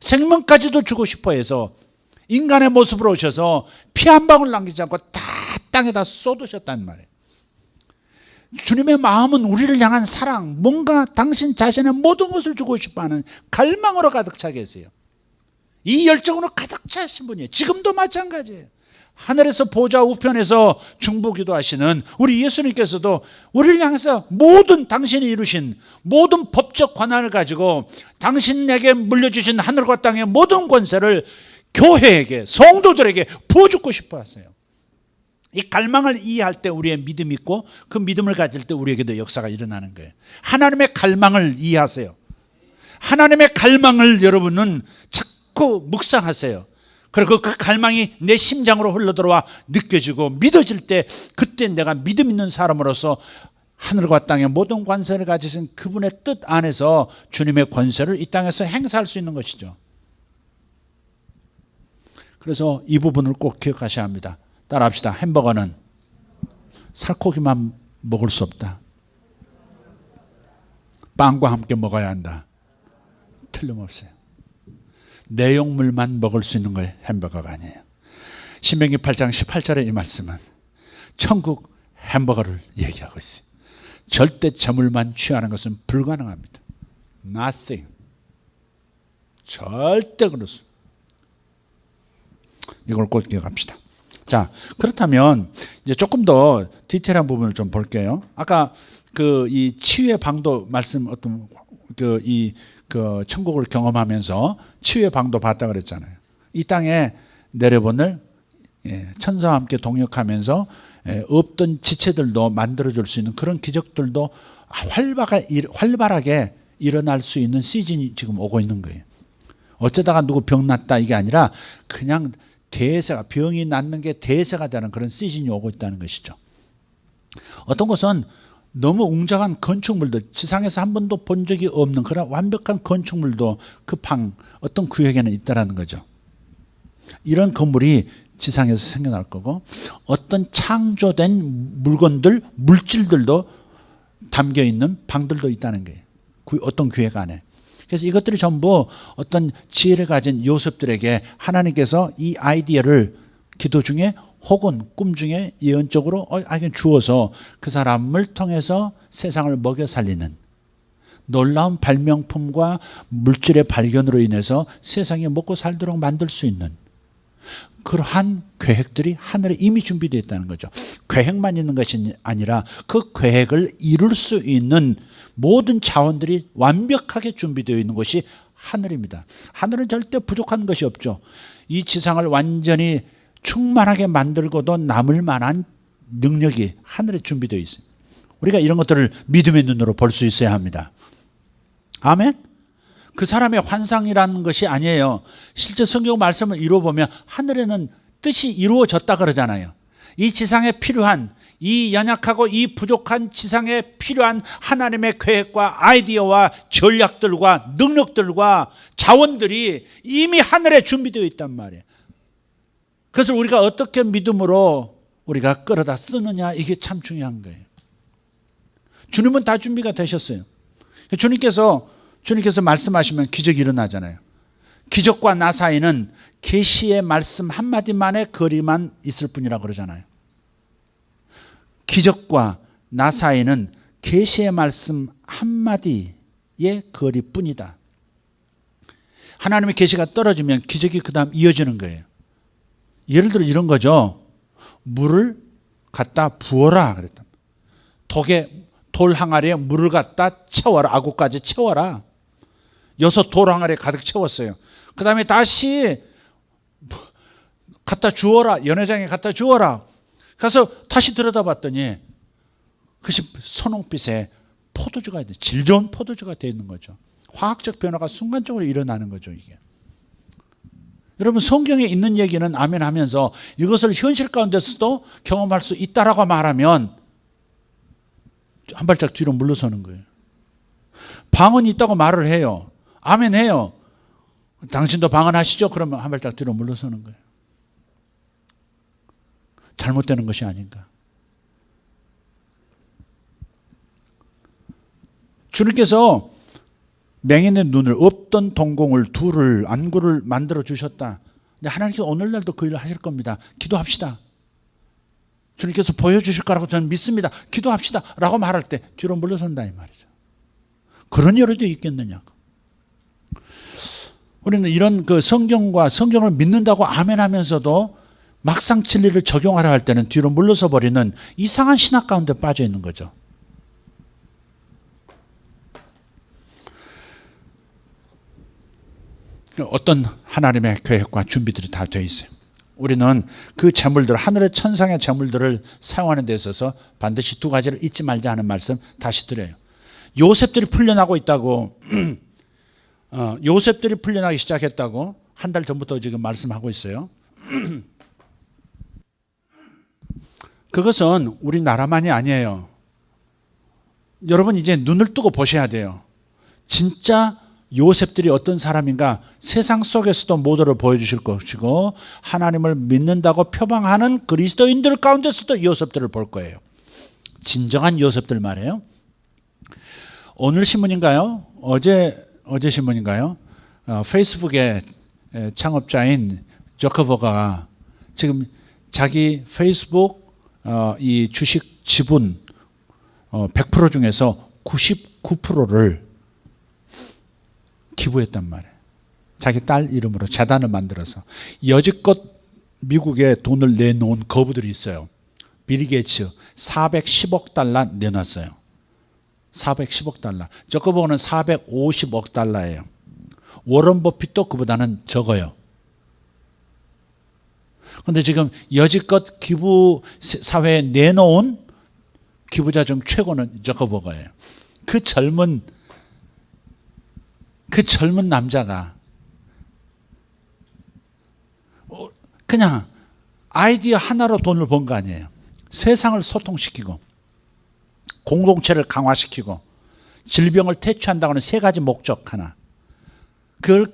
생명까지도 주고 싶어 해서 인간의 모습으로 오셔서 피 한 방울 남기지 않고 다 땅에다 쏟으셨단 말이에요. 주님의 마음은 우리를 향한 사랑, 뭔가 당신 자신의 모든 것을 주고 싶어하는 갈망으로 가득 차 계세요. 이 열정으로 가득 차신 분이에요. 지금도 마찬가지예요. 하늘에서 보좌 우편에서 중보기도하시는 우리 예수님께서도 우리를 향해서 모든 당신이 이루신 모든 법적 권한을 가지고 당신에게 물려주신 하늘과 땅의 모든 권세를 교회에게, 성도들에게 부어주고 싶어 하세요. 이 갈망을 이해할 때 우리의 믿음이 있고 그 믿음을 가질 때 우리에게도 역사가 일어나는 거예요. 하나님의 갈망을 이해하세요. 하나님의 갈망을 여러분은 자꾸 묵상하세요. 그리고 그 갈망이 내 심장으로 흘러들어와 느껴지고 믿어질 때 그때 내가 믿음 있는 사람으로서 하늘과 땅의 모든 권세를 가지신 그분의 뜻 안에서 주님의 권세를 이 땅에서 행사할 수 있는 것이죠. 그래서 이 부분을 꼭 기억하셔야 합니다. 따라합시다. 햄버거는 살코기만 먹을 수 없다. 빵과 함께 먹어야 한다. 틀림없어요. 내용물만 먹을 수 있는 거예요. 햄버거가 아니에요. 신명기 8장 18절에 이 말씀은 천국 햄버거를 얘기하고 있어요. 절대 저물만 취하는 것은 불가능합니다. Nothing. 절대 그렇습니다. 이걸 꼭 기억합시다. 자, 그렇다면 이제 조금 더 디테일한 부분을 좀 볼게요. 아까 그 이 치유의 방도 말씀 어떤 그 천국을 경험하면서 치유의 방도 봤다 그랬잖아요. 이 땅에 내려보낼 천사와 함께 동역하면서 없던 지체들도 만들어줄 수 있는 그런 기적들도 활발하게 일어날 수 있는 시즌이 지금 오고 있는 거예요. 어쩌다가 누구 병 났다 이게 아니라 그냥 대세가, 병이 낫는 게 대세가 되는 그런 시즌이 오고 있다는 것이죠. 어떤 것은 너무 웅장한 건축물들, 지상에서 한 번도 본 적이 없는 그런 완벽한 건축물도 그 어떤 구역에는 있다는 거죠. 이런 건물이 지상에서 생겨날 거고 어떤 창조된 물건들, 물질들도 담겨있는 방들도 있다는 거예요. 어떤 구역 안에. 그래서 이것들이 전부 어떤 지혜를 가진 요셉들에게 하나님께서 이 아이디어를 기도 중에 혹은 꿈 중에 예언적으로 주어서 그 사람을 통해서 세상을 먹여 살리는 놀라운 발명품과 물질의 발견으로 인해서 세상에 먹고 살도록 만들 수 있는 그러한 계획들이 하늘에 이미 준비되어 있다는 거죠. 계획만 있는 것이 아니라 그 계획을 이룰 수 있는 모든 자원들이 완벽하게 준비되어 있는 것이 하늘입니다. 하늘은 절대 부족한 것이 없죠. 이 지상을 완전히 충만하게 만들고도 남을 만한 능력이 하늘에 준비되어 있어요. 우리가 이런 것들을 믿음의 눈으로 볼 수 있어야 합니다. 아멘? 그 사람의 환상이라는 것이 아니에요. 실제 성경 말씀을 이루어보면 하늘에는 뜻이 이루어졌다 그러잖아요. 이 지상에 필요한, 이 연약하고 이 부족한 지상에 필요한 하나님의 계획과 아이디어와 전략들과 능력들과 자원들이 이미 하늘에 준비되어 있단 말이에요. 그래서 우리가 어떻게 믿음으로 우리가 끌어다 쓰느냐, 이게 참 중요한 거예요. 주님은 다 준비가 되셨어요. 주님께서 말씀하시면 기적이 일어나잖아요. 기적과 나 사이는 계시의 말씀 한마디만의 거리만 있을 뿐이라고 그러잖아요. 기적과 나 사이는 계시의 말씀 한마디의 거리뿐이다. 하나님의 계시가 떨어지면 기적이 그 다음 이어지는 거예요. 예를 들어 이런 거죠. 물을 갖다 부어라 그랬다. 돌 항아리에 물을 갖다 채워라. 아구까지 채워라. 6 돌 항아리에 가득 채웠어요. 그 다음에 다시 갖다 주어라. 연회장에 갖다 주어라. 가서 다시 들여다봤더니 그것이 선홍빛에 포도주가 있는, 질 좋은 포도주가 되어 있는 거죠. 화학적 변화가 순간적으로 일어나는 거죠, 이게. 여러분, 성경에 있는 얘기는 아멘 하면서 이것을 현실 가운데서도 경험할 수 있다라고 말하면 한 발짝 뒤로 물러서는 거예요. 방언 있다고 말을 해요. 아멘 해요. 당신도 방언하시죠? 그러면 한 발짝 뒤로 물러서는 거예요. 잘못되는 것이 아닌가. 주님께서 맹인의 눈을, 없던 동공을, 둘을, 안구를 만들어 주셨다. 근데 하나님께서 오늘날도 그 일을 하실 겁니다. 기도합시다. 주님께서 보여주실 거라고 저는 믿습니다. 기도합시다. 라고 말할 때 뒤로 물러선다 이 말이죠. 그런 일도 있겠느냐고. 우리는 이런 그 성경과 성경을 믿는다고 아멘 하면서도 막상 진리를 적용하라 할 때는 뒤로 물러서 버리는 이상한 신학 가운데 빠져 있는 거죠. 어떤 하나님의 계획과 준비들이 다 되어 있어요. 우리는 그 재물들, 하늘의 천상의 재물들을 사용하는 데 있어서 반드시 두 가지를 잊지 말자 하는 말씀 다시 드려요. 요셉들이 풀려나고 있다고 요셉들이 풀려나기 시작했다고 한 달 전부터 지금 말씀하고 있어요. 그것은 우리나라만이 아니에요. 여러분 이제 눈을 뜨고 보셔야 돼요. 진짜 요셉들이 어떤 사람인가 세상 속에서도 모델을 보여주실 것이고 하나님을 믿는다고 표방하는 그리스도인들 가운데서도 요셉들을 볼 거예요. 진정한 요셉들 말이에요. 오늘 신문인가요? 어제 신문인가요? 페이스북의 창업자인 저커버가 지금 자기 페이스북 이 주식 지분 100% 중에서 99%를 기부했단 말이에요. 자기 딸 이름으로 재단을 만들어서 여지껏 미국에 돈을 내놓은 거부들이 있어요. 빌 게이츠 410억 달러 내놨어요. 410억 달러. 저거보고는 450억 달러예요. 워런 버핏도 그보다는 적어요. 그런데 지금 여지껏 기부 사회에 내놓은 기부자 중 최고는 저거버거예요. 그 젊은 남자가 그냥 아이디어 하나로 돈을 번 거 아니에요. 세상을 소통시키고 공동체를 강화시키고 질병을 퇴치한다고 하는 세 가지 목적 하나. 그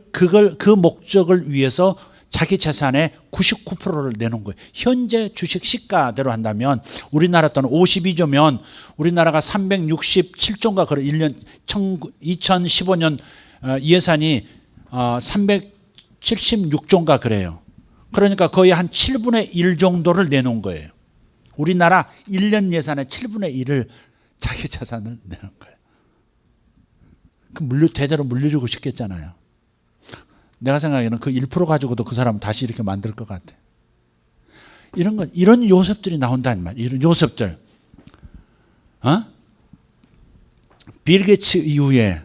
목적을 위해서 자기 재산의 99%를 내놓은 거예요. 현재 주식 시가대로 한다면 우리나라 돈 52조면 우리나라가 367조인가 그래 2015년 예산이 376조인가 그래요. 그러니까 거의 한 7분의 1 정도를 내놓은 거예요. 우리나라 1년 예산의 7분의 1을 자기 재산을 내놓은 거예요. 그 대대로 물려주고 싶겠잖아요. 내가 생각하기에는 그 1% 가지고도 그 사람은 다시 이렇게 만들 것 같아. 이런 요셉들이 나온다는 말이에요. 이런 요셉들. 빌 게이츠 이후에,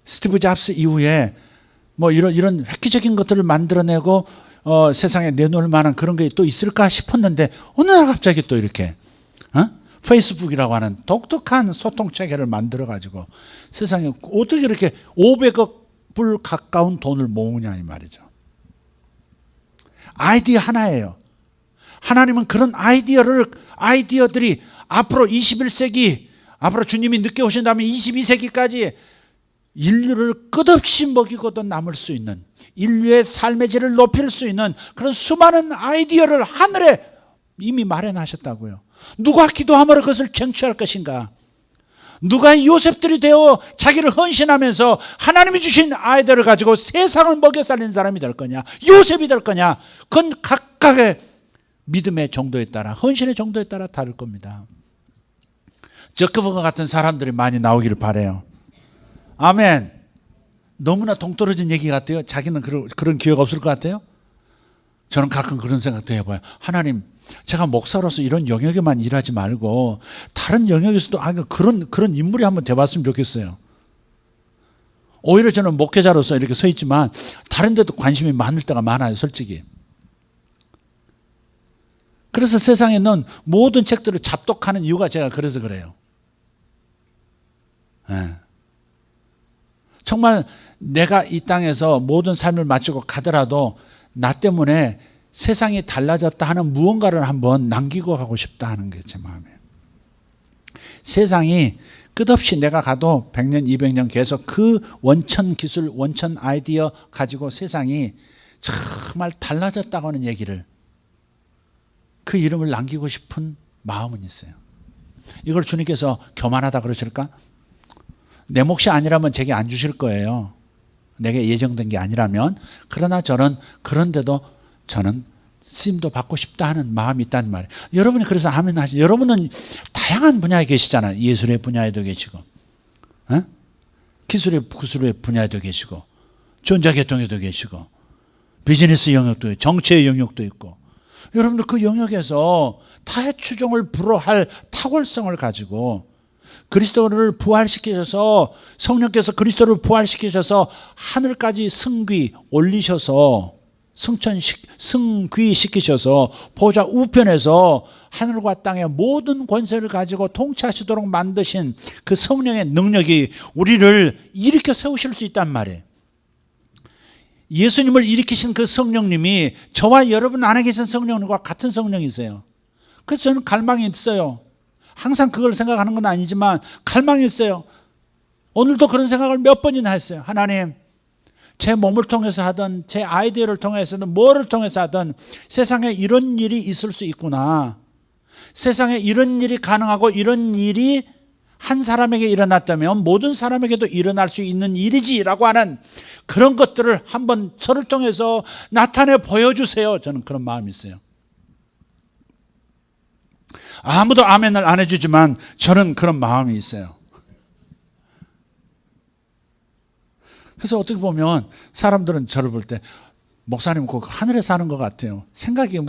스티브 잡스 이후에 뭐 이런 획기적인 것들을 만들어내고 세상에 내놓을 만한 그런 게 또 있을까 싶었는데 어느 날 갑자기 또 이렇게 페이스북이라고 하는 독특한 소통 체계를 만들어 가지고 세상에 어떻게 이렇게 500억 불 가까운 돈을 모으냐 이 말이죠. 아이디어 하나예요. 하나님은 그런 아이디어들이 앞으로 21세기 앞으로 주님이 늦게 오신다면 22세기까지 인류를 끝없이 먹이고도 남을 수 있는 인류의 삶의 질을 높일 수 있는 그런 수많은 아이디어를 하늘에 이미 마련하셨다고요. 누가 기도함으로 그것을 쟁취할 것인가? 누가 요셉들이 되어 자기를 헌신하면서 하나님이 주신 아이디어를 가지고 세상을 먹여 살리는 사람이 될 거냐? 요셉이 될 거냐? 그건 각각의 믿음의 정도에 따라 헌신의 정도에 따라 다를 겁니다. 저커버거 같은 사람들이 많이 나오기를 바라요. 아멘. 너무나 동떨어진 얘기 같아요. 자기는 그런 기회가 없을 것 같아요. 저는 가끔 그런 생각도 해봐요. 하나님, 제가 목사로서 이런 영역에만 일하지 말고 다른 영역에서도 그런 인물이 한번 돼봤으면 좋겠어요. 오히려 저는 목회자로서 이렇게 서 있지만 다른 데도 관심이 많을 때가 많아요, 솔직히. 그래서 세상에 있는 모든 책들을 잡독하는 이유가 제가 그래서 그래요. 네. 정말 내가 이 땅에서 모든 삶을 마치고 가더라도 나 때문에 세상이 달라졌다 하는 무언가를 한번 남기고 가고 싶다 하는 게 제 마음이에요. 세상이 끝없이 내가 가도 100년, 200년 계속 그 원천 기술, 원천 아이디어 가지고 세상이 정말 달라졌다고 하는 얘기를 그 이름을 남기고 싶은 마음은 있어요. 이걸 주님께서 교만하다 그러실까? 내 몫이 아니라면 제게 안 주실 거예요. 내게 예정된 게 아니라면. 그러나 저는 그런데도 저는 쓰임도 받고 싶다 하는 마음이 있단 말이에요. 여러분이 그래서 아멘 하시. 여러분은 다양한 분야에 계시잖아요. 예술의 분야에도 계시고, 기술의 분야에도 계시고, 전자계통에도 계시고, 비즈니스 영역도 있고, 정치의 영역도 있고. 여러분들 그 영역에서 타의 추종을 불허할 탁월성을 가지고 그리스도를 부활시키셔서, 성령께서 그리스도를 부활시키셔서 하늘까지 승귀 올리셔서 승귀시키셔서 보좌 우편에서 하늘과 땅의 모든 권세를 가지고 통치하시도록 만드신 그 성령의 능력이 우리를 일으켜 세우실 수 있단 말이에요. 예수님을 일으키신 그 성령님이 저와 여러분 안에 계신 성령님과 같은 성령이세요. 그래서 저는 갈망이 있어요. 항상 그걸 생각하는 건 아니지만 갈망이 있어요. 오늘도 그런 생각을 몇 번이나 했어요. 하나님, 제 몸을 통해서 하든 제 아이디어를 통해서든 뭐를 통해서 하든 세상에 이런 일이 있을 수 있구나. 세상에 이런 일이 가능하고 이런 일이 한 사람에게 일어났다면 모든 사람에게도 일어날 수 있는 일이지라고 하는 그런 것들을 한번 저를 통해서 나타내 보여주세요. 저는 그런 마음이 있어요. 아무도 아멘을 안 해주지만 저는 그런 마음이 있어요. 그래서 어떻게 보면 사람들은 저를 볼 때 목사님 꼭 하늘에 사는 것 같아요. 생각이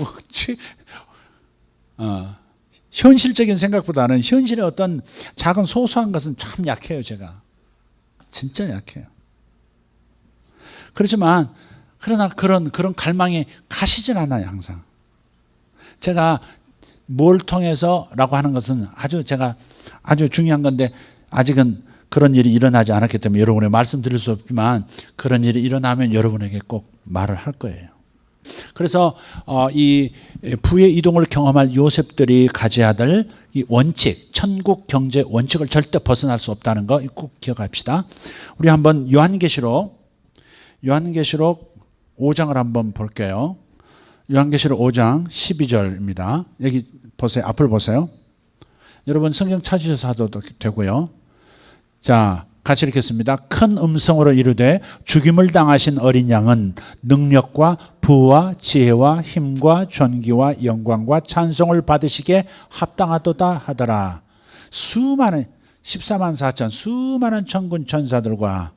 현실적인 생각보다는 현실의 어떤 작은 소소한 것은 참 약해요. 제가 진짜 약해요. 그렇지만 그러나 그런 갈망이 가시진 않아요. 항상 제가 뭘 통해서라고 하는 것은 아주 중요한 건데 아직은 그런 일이 일어나지 않았기 때문에 여러분에게 말씀드릴 수 없지만 그런 일이 일어나면 여러분에게 꼭 말을 할 거예요. 그래서 이 부의 이동을 경험할 요셉들이 가져야 될 이 원칙, 천국 경제 원칙을 절대 벗어날 수 없다는 거 꼭 기억합시다. 우리 한번 요한계시록 5장을 한번 볼게요. 요한계시록 5장 12절입니다. 여기 보세요. 앞을 보세요. 여러분 성경 찾으셔서 하도 되고요. 자, 같이 읽겠습니다. 큰 음성으로 이르되 죽임을 당하신 어린 양은 능력과 부와 지혜와 힘과 존귀와 영광과 찬송을 받으시기에 합당하도다 하더라. 수많은 14만 4천 수많은 천군 천사들과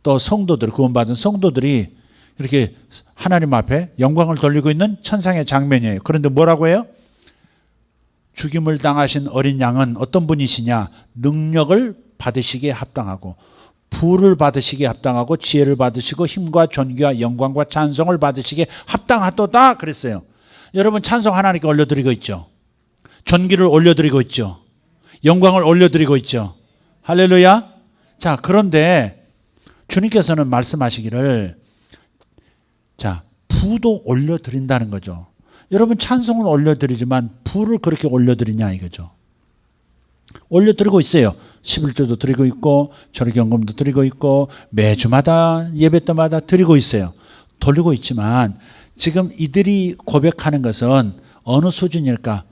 또 성도들, 구원받은 성도들이 이렇게 하나님 앞에 영광을 돌리고 있는 천상의 장면이에요. 그런데 뭐라고 해요? 죽임을 당하신 어린 양은 어떤 분이시냐? 능력을 받으시기에 합당하고 부를 받으시기에 합당하고 지혜를 받으시고 힘과 존귀와 영광과 찬송을 받으시기에 합당하도다 그랬어요. 여러분 찬송 하나님께 올려드리고 있죠. 존귀를 올려드리고 있죠. 영광을 올려드리고 있죠. 할렐루야. 자, 그런데 주님께서는 말씀하시기를 자, 부도 올려드린다는 거죠. 여러분 찬송을 올려드리지만 부를 그렇게 올려드리냐 이거죠. 올려드리고 있어요. 11조도 드리고 있고 절기연금도 드리고 있고 매주마다 예배 때마다 드리고 있어요. 돌리고 있지만 지금 이들이 고백하는 것은 어느 수준일까?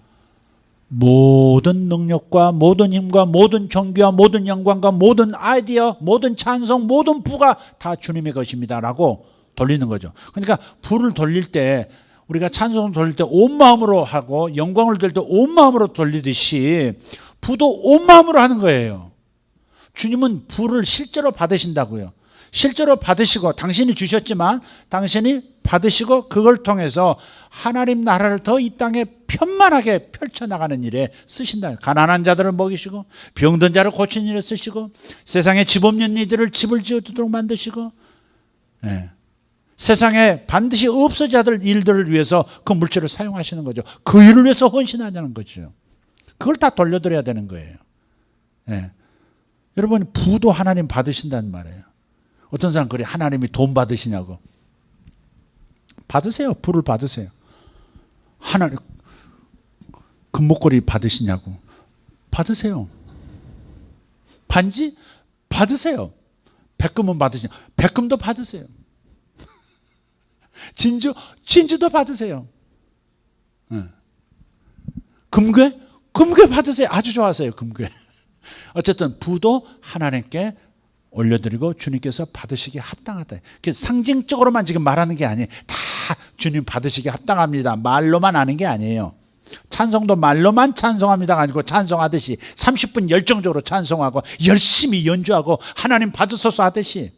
모든 능력과 모든 힘과 모든 존귀와 모든 영광과 모든 아이디어, 모든 찬송, 모든 부가 다 주님의 것입니다 라고 돌리는 거죠. 그러니까 부를 돌릴 때 우리가 찬송을 돌릴 때 온 마음으로 하고 영광을 돌릴 때 온 마음으로 돌리듯이 부도 온 마음으로 하는 거예요. 주님은 부를 실제로 받으신다고요. 실제로 받으시고 당신이 주셨지만 당신이 받으시고 그걸 통해서 하나님 나라를 더 이 땅에 편만하게 펼쳐나가는 일에 쓰신다. 가난한 자들을 먹이시고 병든 자를 고치는 일에 쓰시고 세상에 집 없는 이들을 집을 지어주도록 만드시고 세상에 반드시 없어져야 될 일들을 위해서 그 물질을 사용하시는 거죠. 그 일을 위해서 헌신하자는 거죠. 그걸 다 돌려드려야 되는 거예요. 여러분 부도 하나님 받으신다는 말이에요. 어떤 사람 그래 하나님이 돈 받으시냐고. 받으세요. 부를 받으세요. 하나님 금목걸이 받으시냐고. 받으세요. 반지 받으세요. 백금은 받으시냐. 백금도 받으세요. 진주도 받으세요. 금괴 받으세요. 아주 좋아하세요. 금괴. 어쨌든 부도 하나님께 올려드리고 주님께서 받으시기에 합당하다. 상징적으로만 지금 말하는 게 아니에요. 다 주님 받으시기 합당합니다. 말로만 하는 게 아니에요. 찬송도 말로만 찬송합니다가 아니고 찬송하듯이 30분 열정적으로 찬송하고 열심히 연주하고 하나님 받으소서 하듯이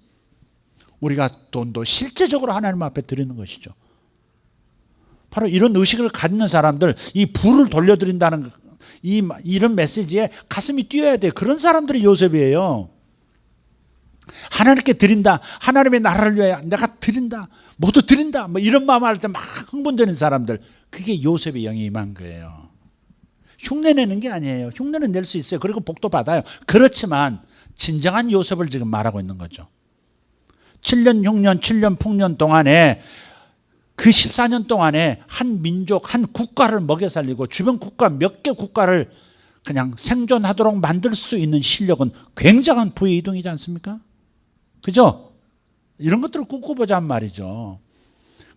우리가 돈도 실제적으로 하나님 앞에 드리는 것이죠. 바로 이런 의식을 갖는 사람들, 이 불을 돌려드린다는 이런 메시지에 가슴이 뛰어야 돼요. 그런 사람들이 요셉이에요. 하나님께 드린다, 하나님의 나라를 위해 내가 드린다, 모두 드린다, 뭐 이런 마음 할 때 막 흥분되는 사람들, 그게 요셉의 영이 임한 거예요. 흉내내는 게 아니에요. 흉내는 낼 수 있어요. 그리고 복도 받아요. 그렇지만 진정한 요셉을 지금 말하고 있는 거죠. 7년 흉년 7년 풍년 동안에, 그 14년 동안에 한 민족, 한 국가를 먹여 살리고 주변 국가 몇 개 국가를 그냥 생존하도록 만들 수 있는 실력은 굉장한 부의 이동이지 않습니까? 그죠? 이런 것들을 꿈꿔보자 말이죠.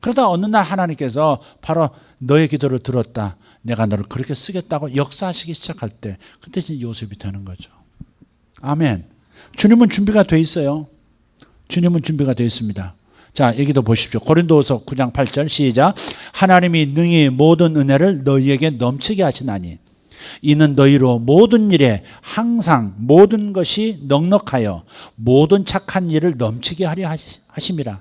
그러다 어느 날 하나님께서 바로 너의 기도를 들었다, 내가 너를 그렇게 쓰겠다고 역사하시기 시작할 때, 그때 이제 요셉이 되는 거죠. 아멘. 주님은 준비가 돼 있어요. 주님은 준비가 되어 있습니다. 자, 여기도 보십시오. 고린도후서 9장 8절 시작. 하나님이 능히 모든 은혜를 너희에게 넘치게 하시나니 이는 너희로 모든 일에 항상 모든 것이 넉넉하여 모든 착한 일을 넘치게 하려 하심이라.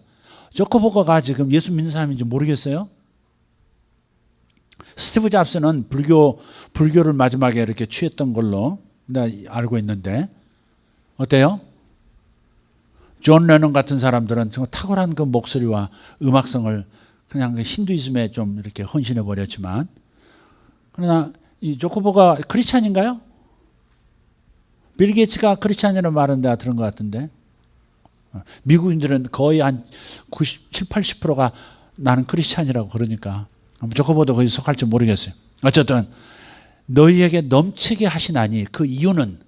조커버거가 지금 예수 믿는 사람인지 모르겠어요? 스티브 잡스는 불교를 마지막에 이렇게 취했던 걸로 내가 알고 있는데, 어때요? 존 레논 같은 사람들은 정말 탁월한 그 목소리와 음악성을 그냥 그 힌두이즘에 좀 이렇게 헌신해 버렸지만, 그러나 이 조커버가 크리스찬인가요? 빌 게이츠가 크리스찬이라는 말은 내가 들은 것 같은데, 미국인들은 거의 한 97, 80%가 나는 크리스찬이라고 그러니까 조커버도 거기 속할지 모르겠어요. 어쨌든 너희에게 넘치게 하시나니, 그 이유는,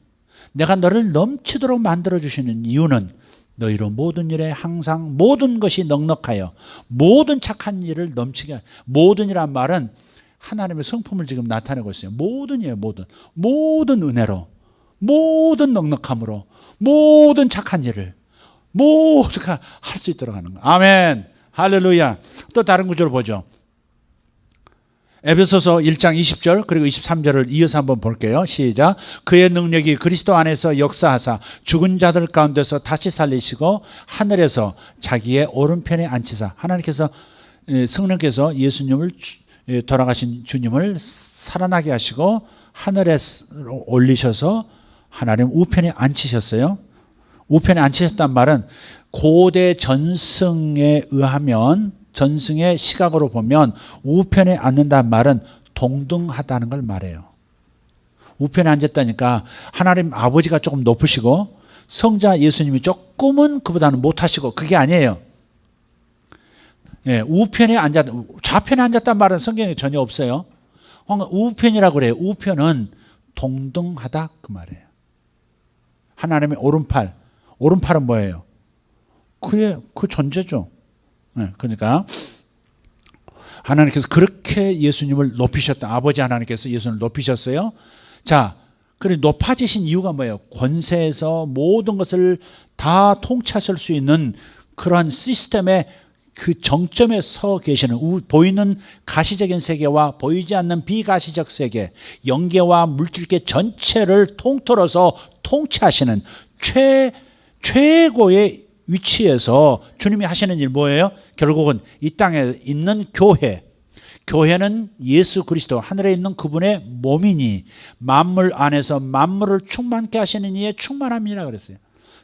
내가 너를 넘치도록 만들어주시는 이유는 너희로 모든 일에 항상 모든 것이 넉넉하여 모든 착한 일을 넘치게, 모든이란 말은 하나님의 성품을 지금 나타내고 있어요. 모든이에요. 모든 은혜로, 모든 넉넉함으로, 모든 착한 일을 모두가 할 수 있도록 하는 거예요. 아멘. 할렐루야. 또 다른 구절을 보죠. 에베소서 1장 20절 그리고 23절을 이어서 한번 볼게요. 시작. 그의 능력이 그리스도 안에서 역사하사 죽은 자들 가운데서 다시 살리시고 하늘에서 자기의 오른편에 앉히사. 하나님께서, 성령께서 예수님을, 돌아가신 주님을 살아나게 하시고 하늘에 올리셔서 하나님 우편에 앉히셨어요. 우편에 앉히셨단 말은 고대 전승에 의하면, 전승의 시각으로 보면 우편에 앉는다는 말은 동등하다는 걸 말해요. 우편에 앉았다니까 하나님 아버지가 조금 높으시고 성자 예수님이 조금은 그보다는 못하시고, 그게 아니에요. 예, 우편에 좌편에 앉았단 말은 성경에 전혀 없어요. 우편이라고 그래요. 우편은 동등하다 그 말이에요. 하나님의 오른팔은 뭐예요? 그 존재죠. 네, 그러니까 하나님께서 그렇게 예수님을 높이셨다. 아버지 하나님께서 예수님을 높이셨어요. 자, 그리고 높아지신 이유가 뭐예요? 권세에서 모든 것을 다 통치하실 수 있는 그러한 시스템의 그 정점에 서 계시는, 보이는 가시적인 세계와 보이지 않는 비가시적 세계, 영계와 물질계 전체를 통틀어서 통치하시는 최고의 위치에서 주님이 하시는 일 뭐예요? 결국은 이 땅에 있는 교회는 예수 그리스도, 하늘에 있는 그분의 몸이니 만물 안에서 만물을 충만케 하시는 이의 충만함이라 그랬어요.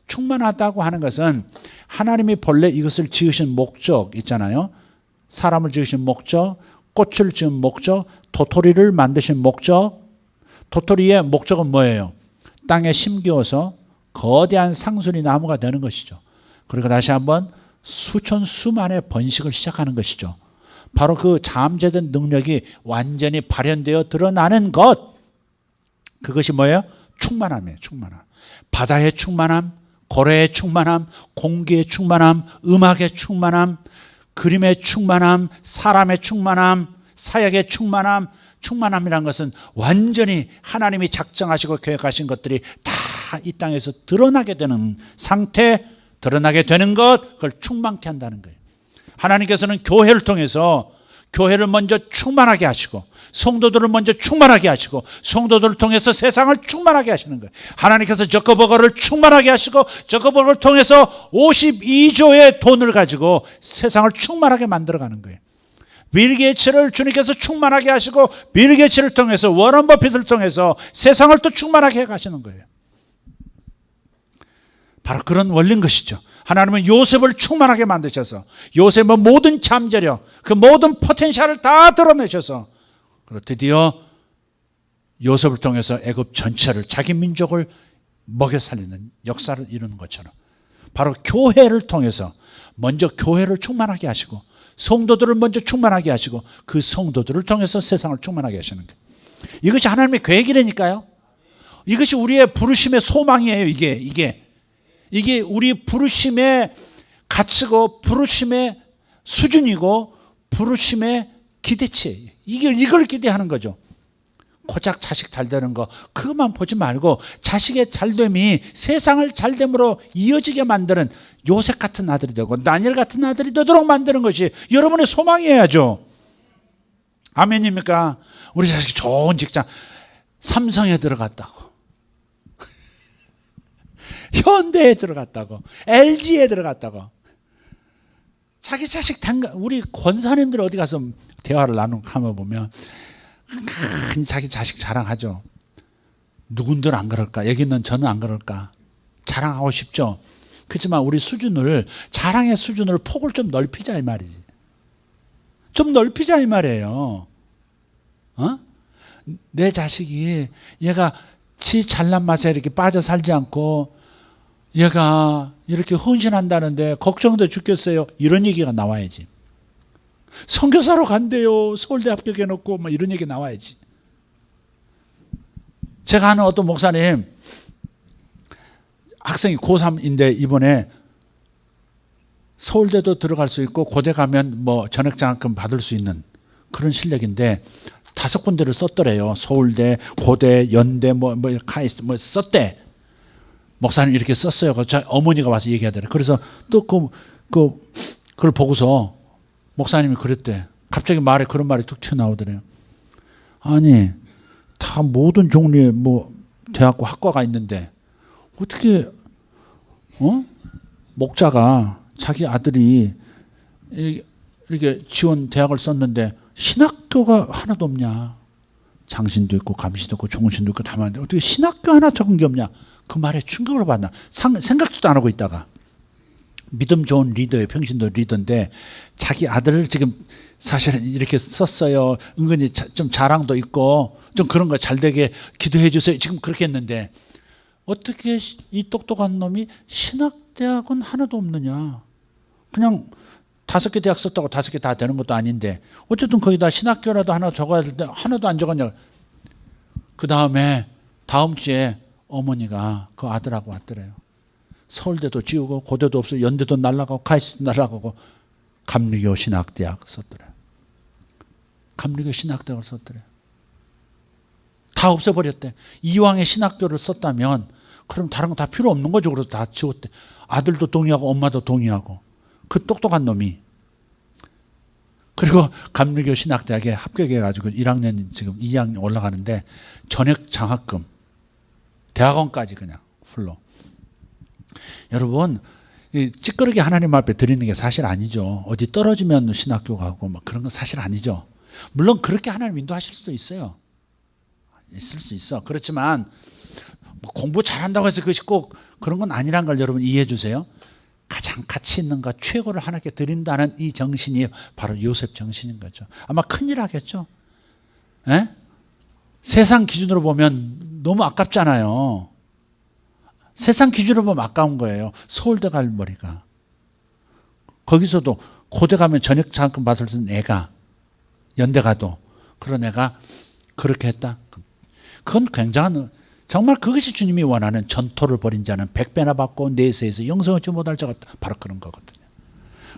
충만하다고 하는 것은 하나님이 본래 이것을 지으신 목적 있잖아요. 사람을 지으신 목적, 꽃을 지은 목적, 도토리를 만드신 목적. 도토리의 목적은 뭐예요? 땅에 심기어서 거대한 상수리 나무가 되는 것이죠. 그리고 다시 한번 수만의 번식을 시작하는 것이죠. 바로 그 잠재된 능력이 완전히 발현되어 드러나는 것, 그것이 뭐예요? 충만함이에요. 충만함. 바다의 충만함, 고래의 충만함, 공기의 충만함, 음악의 충만함, 그림의 충만함, 사람의 충만함, 사역의 충만함. 충만함이란 것은 완전히 하나님이 작정하시고 계획하신 것들이 다 이 땅에서 드러나게 되는 상태, 드러나게 되는 것, 그걸 충만케 한다는 거예요. 하나님께서는 교회를 통해서 교회를 먼저 충만하게 하시고 성도들을 먼저 충만하게 하시고 성도들을 통해서 세상을 충만하게 하시는 거예요. 하나님께서 저커버거를 충만하게 하시고 저커버거를 통해서 52조의 돈을 가지고 세상을 충만하게 만들어가는 거예요. 빌 게이츠를 주님께서 충만하게 하시고 빌 게이츠를 통해서 워런 버핏을 통해서 세상을 또 충만하게 해 가시는 거예요. 바로 그런 원리인 것이죠. 하나님은 요셉을 충만하게 만드셔서 요셉의 모든 잠재력, 그 모든 포텐셜을 다 드러내셔서 드디어 요셉을 통해서 애굽 전체를, 자기 민족을 먹여 살리는 역사를 이루는 것처럼 바로 교회를 통해서 먼저 교회를 충만하게 하시고 성도들을 먼저 충만하게 하시고 그 성도들을 통해서 세상을 충만하게 하시는 거예요. 이것이 하나님의 계획이라니까요. 이것이 우리의 부르심의 소망이에요. 이게 우리 부르심의 가치고 부르심의 수준이고 부르심의 기대치예요. 이걸 기대하는 거죠. 고작 자식 잘 되는 거 그것만 보지 말고 자식의 잘됨이 세상을 잘됨으로 이어지게 만드는 요셉 같은 아들이 되고 다니엘 같은 아들이 되도록 만드는 것이 여러분의 소망이어야죠. 아멘입니까? 우리 자식이 좋은 직장 삼성에 들어갔다고 현대에 들어갔다고 LG에 들어갔다고 자기 자식 우리 권사님들 어디 가서 대화를 나누면 보면 자기 자식 자랑하죠. 누군들 안 그럴까? 여기 있는 저는 안 그럴까? 자랑하고 싶죠. 그렇지만 우리 수준을 자랑의 수준을 폭을 좀 넓히자 이 말이지. 좀 넓히자 이 말이에요. 내 자식이 얘가 지 잘난 맛에 이렇게 빠져 살지 않고 얘가 이렇게 헌신한다는데 걱정돼 죽겠어요. 이런 얘기가 나와야지. 선교사로 간대요. 서울대 합격해놓고 뭐 이런 얘기 나와야지. 제가 아는 어떤 목사님 학생이 고3인데 이번에 서울대도 들어갈 수 있고 고대 가면 뭐 전액장학금 받을 수 있는 그런 실력인데 5군데를 썼더래요. 서울대, 고대, 연대 카이스트 썼대. 목사님 이렇게 썼어요. 어머니가 와서 얘기하더래요. 그래서 또 그걸 보고서 목사님이 그랬대. 갑자기 그런 말이 툭 튀어나오더래요. 아니 다 모든 종류의 대학과 학과가 있는데 어떻게 목자가 자기 아들이 이렇게 지원 대학을 썼는데 신학교가 하나도 없냐. 장신도 있고 감신도 있고 종신도 있고 다 많은데 어떻게 신학교 하나 적은 게 없냐. 그 말에 충격을 받나. 생각도 안 하고 있다가 믿음 좋은 리더예요. 평신도 리더인데 자기 아들을 지금 사실은 이렇게 썼어요. 은근히 좀 자랑도 있고 좀 그런 거 잘 되게 기도해 주세요. 지금 그렇게 했는데 어떻게 이 똑똑한 놈이 신학대학은 하나도 없느냐. 그냥 5개 대학 썼다고 5개 다 되는 것도 아닌데 어쨌든 거기다 신학교라도 하나 적어야 될 때 하나도 안 적었냐. 그 다음에 다음 주에 어머니가 그 아들하고 왔더래요. 서울대도 지우고 고대도 없어 연대도 날라가고 카이스트도 날라가고 감리교 신학대학 썼더래요. 감리교 신학대학을 썼더래요. 다 없애버렸대. 이왕에 신학교를 썼다면 그럼 다른 거 다 필요 없는 거죠. 그래서 다 지웠대. 아들도 동의하고 엄마도 동의하고 그 똑똑한 놈이. 그리고 감리교 신학대학에 합격해가지고 1학년 지금 2학년 올라가는데 전액 장학금 대학원까지 그냥 풀로. 여러분 찌끄러기 하나님 앞에 드리는 게 사실 아니죠. 어디 떨어지면 신학교 가고 막 그런 건 사실 아니죠. 물론 그렇게 하나님 인도하실 수도 있어요. 있을 수 있어. 그렇지만 공부 잘한다고 해서 그것이 꼭 그런 건 아니란 걸 여러분 이해해 주세요. 가장 가치 있는 것 최고를 하나님께 드린다는 이 정신이 바로 요셉 정신인 거죠. 아마 큰일 하겠죠. 에? 세상 기준으로 보면 너무 아깝잖아요. 세상 기준으로 보면 아까운 거예요. 서울대 갈 머리가. 거기서도 고대 가면 전액 장학금 받을 수 있는 애가 연대 가도 그런 애가 그렇게 했다. 그건 굉장한 정말 그것이 주님이 원하는 전토를 벌인 자는 100배나 받고 내세에서 영생을 얻지 못할 자가 바로 그런 거거든요.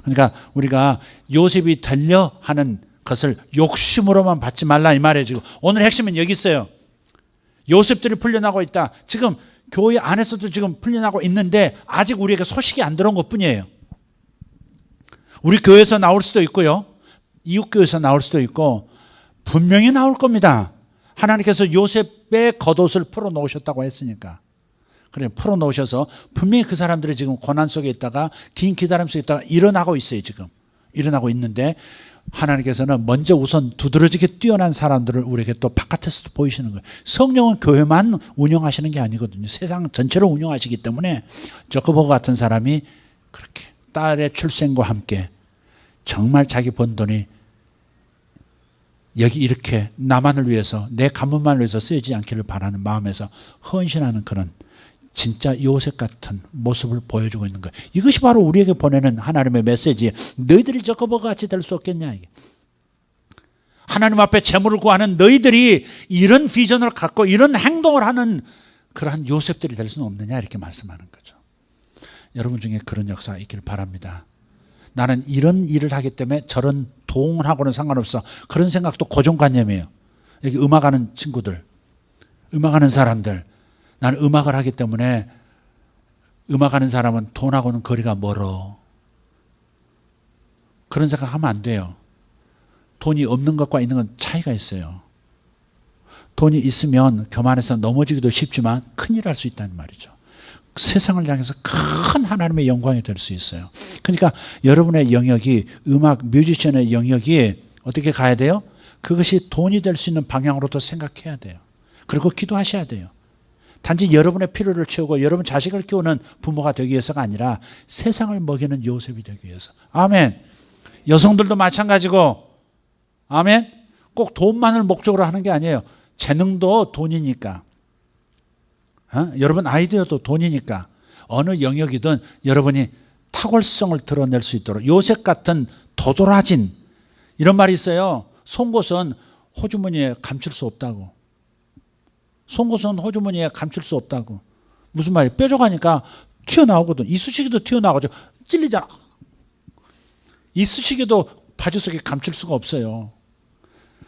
그러니까 우리가 요셉이 되려 하는 것을 욕심으로만 받지 말라 이 말이에요. 지금 오늘 핵심은 여기 있어요. 요셉들이 풀려나고 있다. 지금 교회 안에서도 지금 풀려나고 있는데 아직 우리에게 소식이 안 들어온 것뿐이에요. 우리 교회에서 나올 수도 있고요. 이웃교회에서 나올 수도 있고 분명히 나올 겁니다. 하나님께서 요셉의 겉옷을 풀어놓으셨다고 했으니까. 그래 풀어놓으셔서 분명히 그 사람들이 지금 고난 속에 있다가 긴 기다림 속에 있다가 일어나고 있어요. 지금 일어나고 있는데 하나님께서는 먼저 우선 두드러지게 뛰어난 사람들을 우리에게 또 바깥에서도 보이시는 거예요. 성령은 교회만 운영하시는 게 아니거든요. 세상 전체를 운영하시기 때문에 저거버 같은 사람이 그렇게 딸의 출생과 함께 정말 자기 번 돈이 여기 이렇게 나만을 위해서 내 가문만을 위해서 쓰이지 않기를 바라는 마음에서 헌신하는 그런 진짜 요셉 같은 모습을 보여주고 있는 거예요. 이것이 바로 우리에게 보내는 하나님의 메시지. 너희들이 저거버가 같이 될 수 없겠냐. 이게. 하나님 앞에 재물을 구하는 너희들이 이런 비전을 갖고 이런 행동을 하는 그러한 요셉들이 될 수는 없느냐 이렇게 말씀하는 거죠. 여러분 중에 그런 역사가 있기를 바랍니다. 나는 이런 일을 하기 때문에 저런 동하고는 상관없어. 그런 생각도 고정관념이에요. 여기 음악하는 친구들, 음악하는 사람들, 나는 음악을 하기 때문에 음악하는 사람은 돈하고는 거리가 멀어. 그런 생각하면 안 돼요. 돈이 없는 것과 있는 건 차이가 있어요. 돈이 있으면 교만해서 넘어지기도 쉽지만 큰일 할 수 있다는 말이죠. 세상을 향해서 큰 하나님의 영광이 될 수 있어요. 그러니까 여러분의 영역이 음악, 뮤지션의 영역이 어떻게 가야 돼요? 그것이 돈이 될 수 있는 방향으로도 생각해야 돼요. 그리고 기도하셔야 돼요. 단지 여러분의 필요를 채우고 여러분 자식을 키우는 부모가 되기 위해서가 아니라 세상을 먹이는 요셉이 되기 위해서. 아멘. 여성들도 마찬가지고 아멘. 꼭 돈만을 목적으로 하는 게 아니에요. 재능도 돈이니까. 여러분 아이디어도 돈이니까 어느 영역이든 여러분이 탁월성을 드러낼 수 있도록 요셉 같은 도드라진 이런 말이 있어요. 송곳은 호주머니에 감출 수 없다고. 송곳은 호주머니에 감출 수 없다고. 무슨 말이에요? 뾰족하니까 튀어나오거든. 이쑤시개도 튀어나오죠. 찔리잖아. 이쑤시개도 바지 속에 감출 수가 없어요.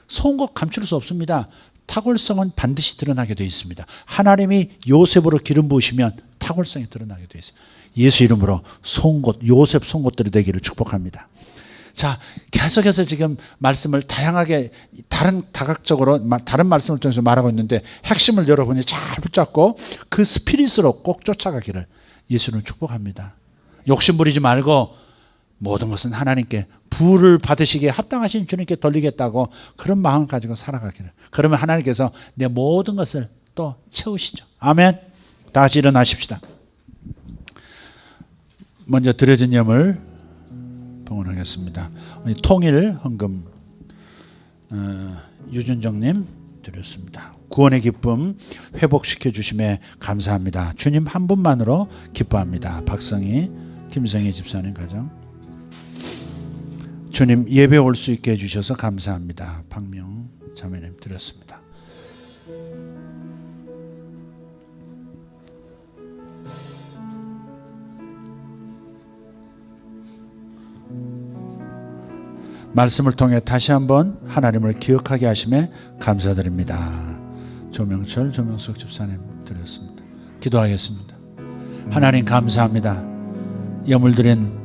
송곳 감출 수 없습니다. 탁월성은 반드시 드러나게 되어 있습니다. 하나님이 요셉으로 기름 부으시면 탁월성이 드러나게 되어 있어요. 예수 이름으로 송곳, 요셉 송곳들이 되기를 축복합니다. 자, 계속해서 지금 말씀을 다양하게 다각적으로 다른 말씀을 통해서 말하고 있는데 핵심을 여러분이 잘 붙잡고 그 스피릿으로 꼭 쫓아가기를 예수는 축복합니다. 욕심 부리지 말고 모든 것은 하나님께 부를 받으시기에 합당하신 주님께 돌리겠다고 그런 마음을 가지고 살아가기를. 그러면 하나님께서 내 모든 것을 또 채우시죠. 아멘. 다 같이 일어나십시다. 먼저 드려진 예물 봉헌하겠습니다. 통일 헌금 유준정님 드렸습니다. 구원의 기쁨 회복시켜 주심에 감사합니다. 주님 한 분만으로 기뻐합니다. 박성희, 김성희 집사님 가정. 주님 예배 올 수 있게 해주셔서 감사합니다. 박명 자매님 드렸습니다. 말씀을 통해 다시 한번 하나님을 기억하게 하심에 감사드립니다. 조명철, 조명석 집사님 드렸습니다. 기도하겠습니다. 하나님 감사합니다. 예물드린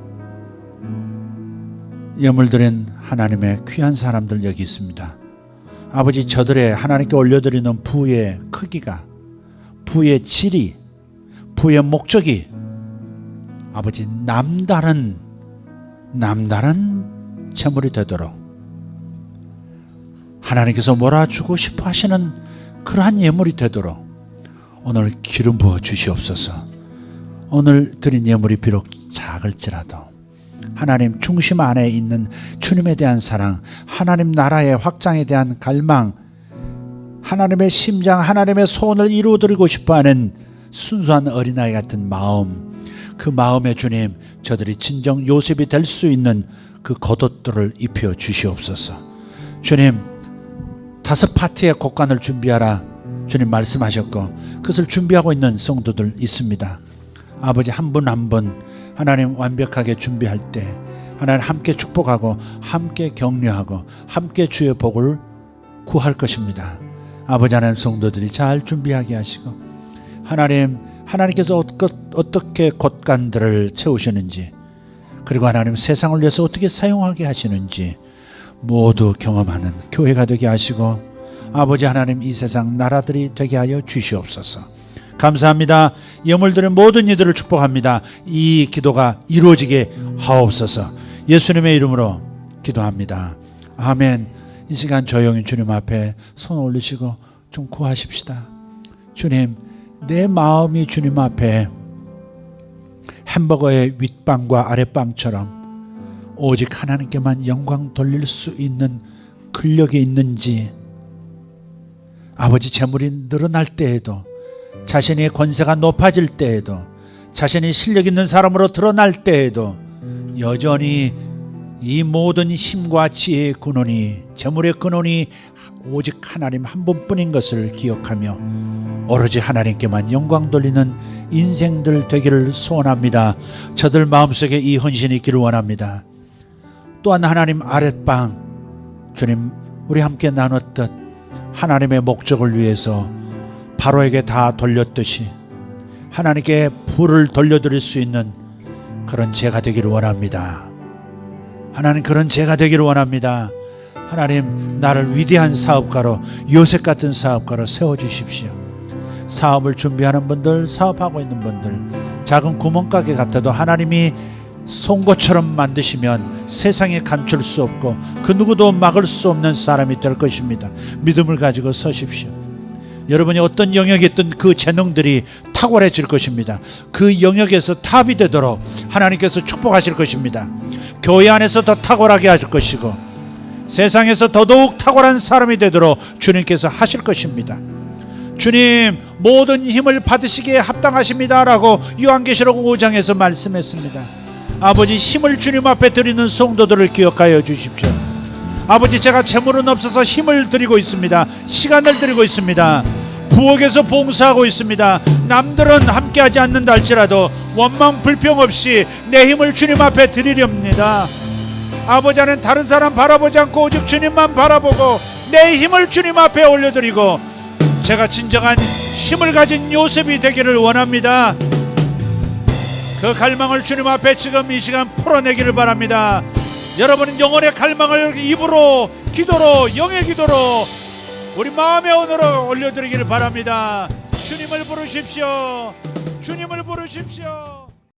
하나님의 귀한 사람들 여기 있습니다. 아버지 저들의 하나님께 올려드리는 부의 크기가, 부의 질이, 부의 목적이 아버지 남다른 재물이 되도록 하나님께서 몰아주고 싶어 하시는 그러한 예물이 되도록 오늘 기름 부어 주시옵소서. 오늘 드린 예물이 비록 작을지라도 하나님 중심 안에 있는 주님에 대한 사랑, 하나님 나라의 확장에 대한 갈망, 하나님의 심장, 하나님의 소원을 이루어드리고 싶어하는 순수한 어린아이 같은 마음, 그 마음에 주님 저들이 진정 요셉이 될 수 있는 그 겉옷들을 입혀 주시옵소서. 주님 5 파트의 곡간을 준비하라 주님 말씀하셨고 그것을 준비하고 있는 성도들 있습니다. 아버지 한 분 한 분 하나님 완벽하게 준비할 때 하나님 함께 축복하고 함께 격려하고 함께 주의 복을 구할 것입니다. 아버지 하나님 성도들이 잘 준비하게 하시고 하나님께서 어떻게 곳간들을 채우시는지 그리고 하나님 세상을 위해서 어떻게 사용하게 하시는지 모두 경험하는 교회가 되게 하시고 아버지 하나님 이 세상 나라들이 되게 하여 주시옵소서. 감사합니다. 예물드린 모든 이들을 축복합니다. 이 기도가 이루어지게 하옵소서. 예수님의 이름으로 기도합니다. 아멘. 이 시간 조용히 주님 앞에 손 올리시고 좀 구하십시다. 주님, 내 마음이 주님 앞에 햄버거의 윗빵과 아랫빵처럼 오직 하나님께만 영광 돌릴 수 있는 근력이 있는지, 아버지 재물이 늘어날 때에도, 자신의 권세가 높아질 때에도, 자신이 실력 있는 사람으로 드러날 때에도 여전히 이 모든 힘과 지혜의 근원이, 재물의 근원이 오직 하나님 한 분뿐인 것을 기억하며 오로지 하나님께만 영광 돌리는 인생들 되기를 소원합니다. 저들 마음속에 이 헌신이 있기를 원합니다. 또한 하나님 아랫방, 주님 우리 함께 나눴듯 하나님의 목적을 위해서 바로에게 다 돌렸듯이 하나님께 불을 돌려드릴 수 있는 그런 제가 되기를 원합니다. 하나님, 그런 제가 되기를 원합니다. 하나님, 나를 위대한 사업가로, 요셉 같은 사업가로 세워주십시오. 사업을 준비하는 분들, 사업하고 있는 분들, 작은 구멍가게 같아도 하나님이 송곳처럼 만드시면 세상에 감출 수 없고 그 누구도 막을 수 없는 사람이 될 것입니다. 믿음을 가지고 서십시오. 여러분이 어떤 영역에 있든 그 재능들이 탁월해질 것입니다. 그 영역에서 탑이 되도록 하나님께서 축복하실 것입니다. 교회 안에서 더 탁월하게 하실 것이고 세상에서 더더욱 탁월한 사람이 되도록 주님께서 하실 것입니다. 주님, 모든 힘을 받으시기에 합당하십니다라고 요한계시록 5장에서 말씀했습니다. 아버지, 힘을 주님 앞에 드리는 성도들을 기억하여 주십시오. 아버지, 제가 재물은 없어서 힘을 드리고 있습니다. 시간을 드리고 있습니다. 부엌에서 봉사하고 있습니다. 남들은 함께하지 않는다 할지라도 원망 불평 없이 내 힘을 주님 앞에 드리렵니다. 아버지, 나는 다른 사람 바라보지 않고 오직 주님만 바라보고 내 힘을 주님 앞에 올려드리고 제가 진정한 힘을 가진 요셉이 되기를 원합니다. 그 갈망을 주님 앞에 지금 이 시간 풀어내기를 바랍니다. 여러분은 영혼의 갈망을 입으로, 기도로, 영의 기도로 우리 마음의 언어로 올려드리기를 바랍니다. 주님을 부르십시오. 주님을 부르십시오.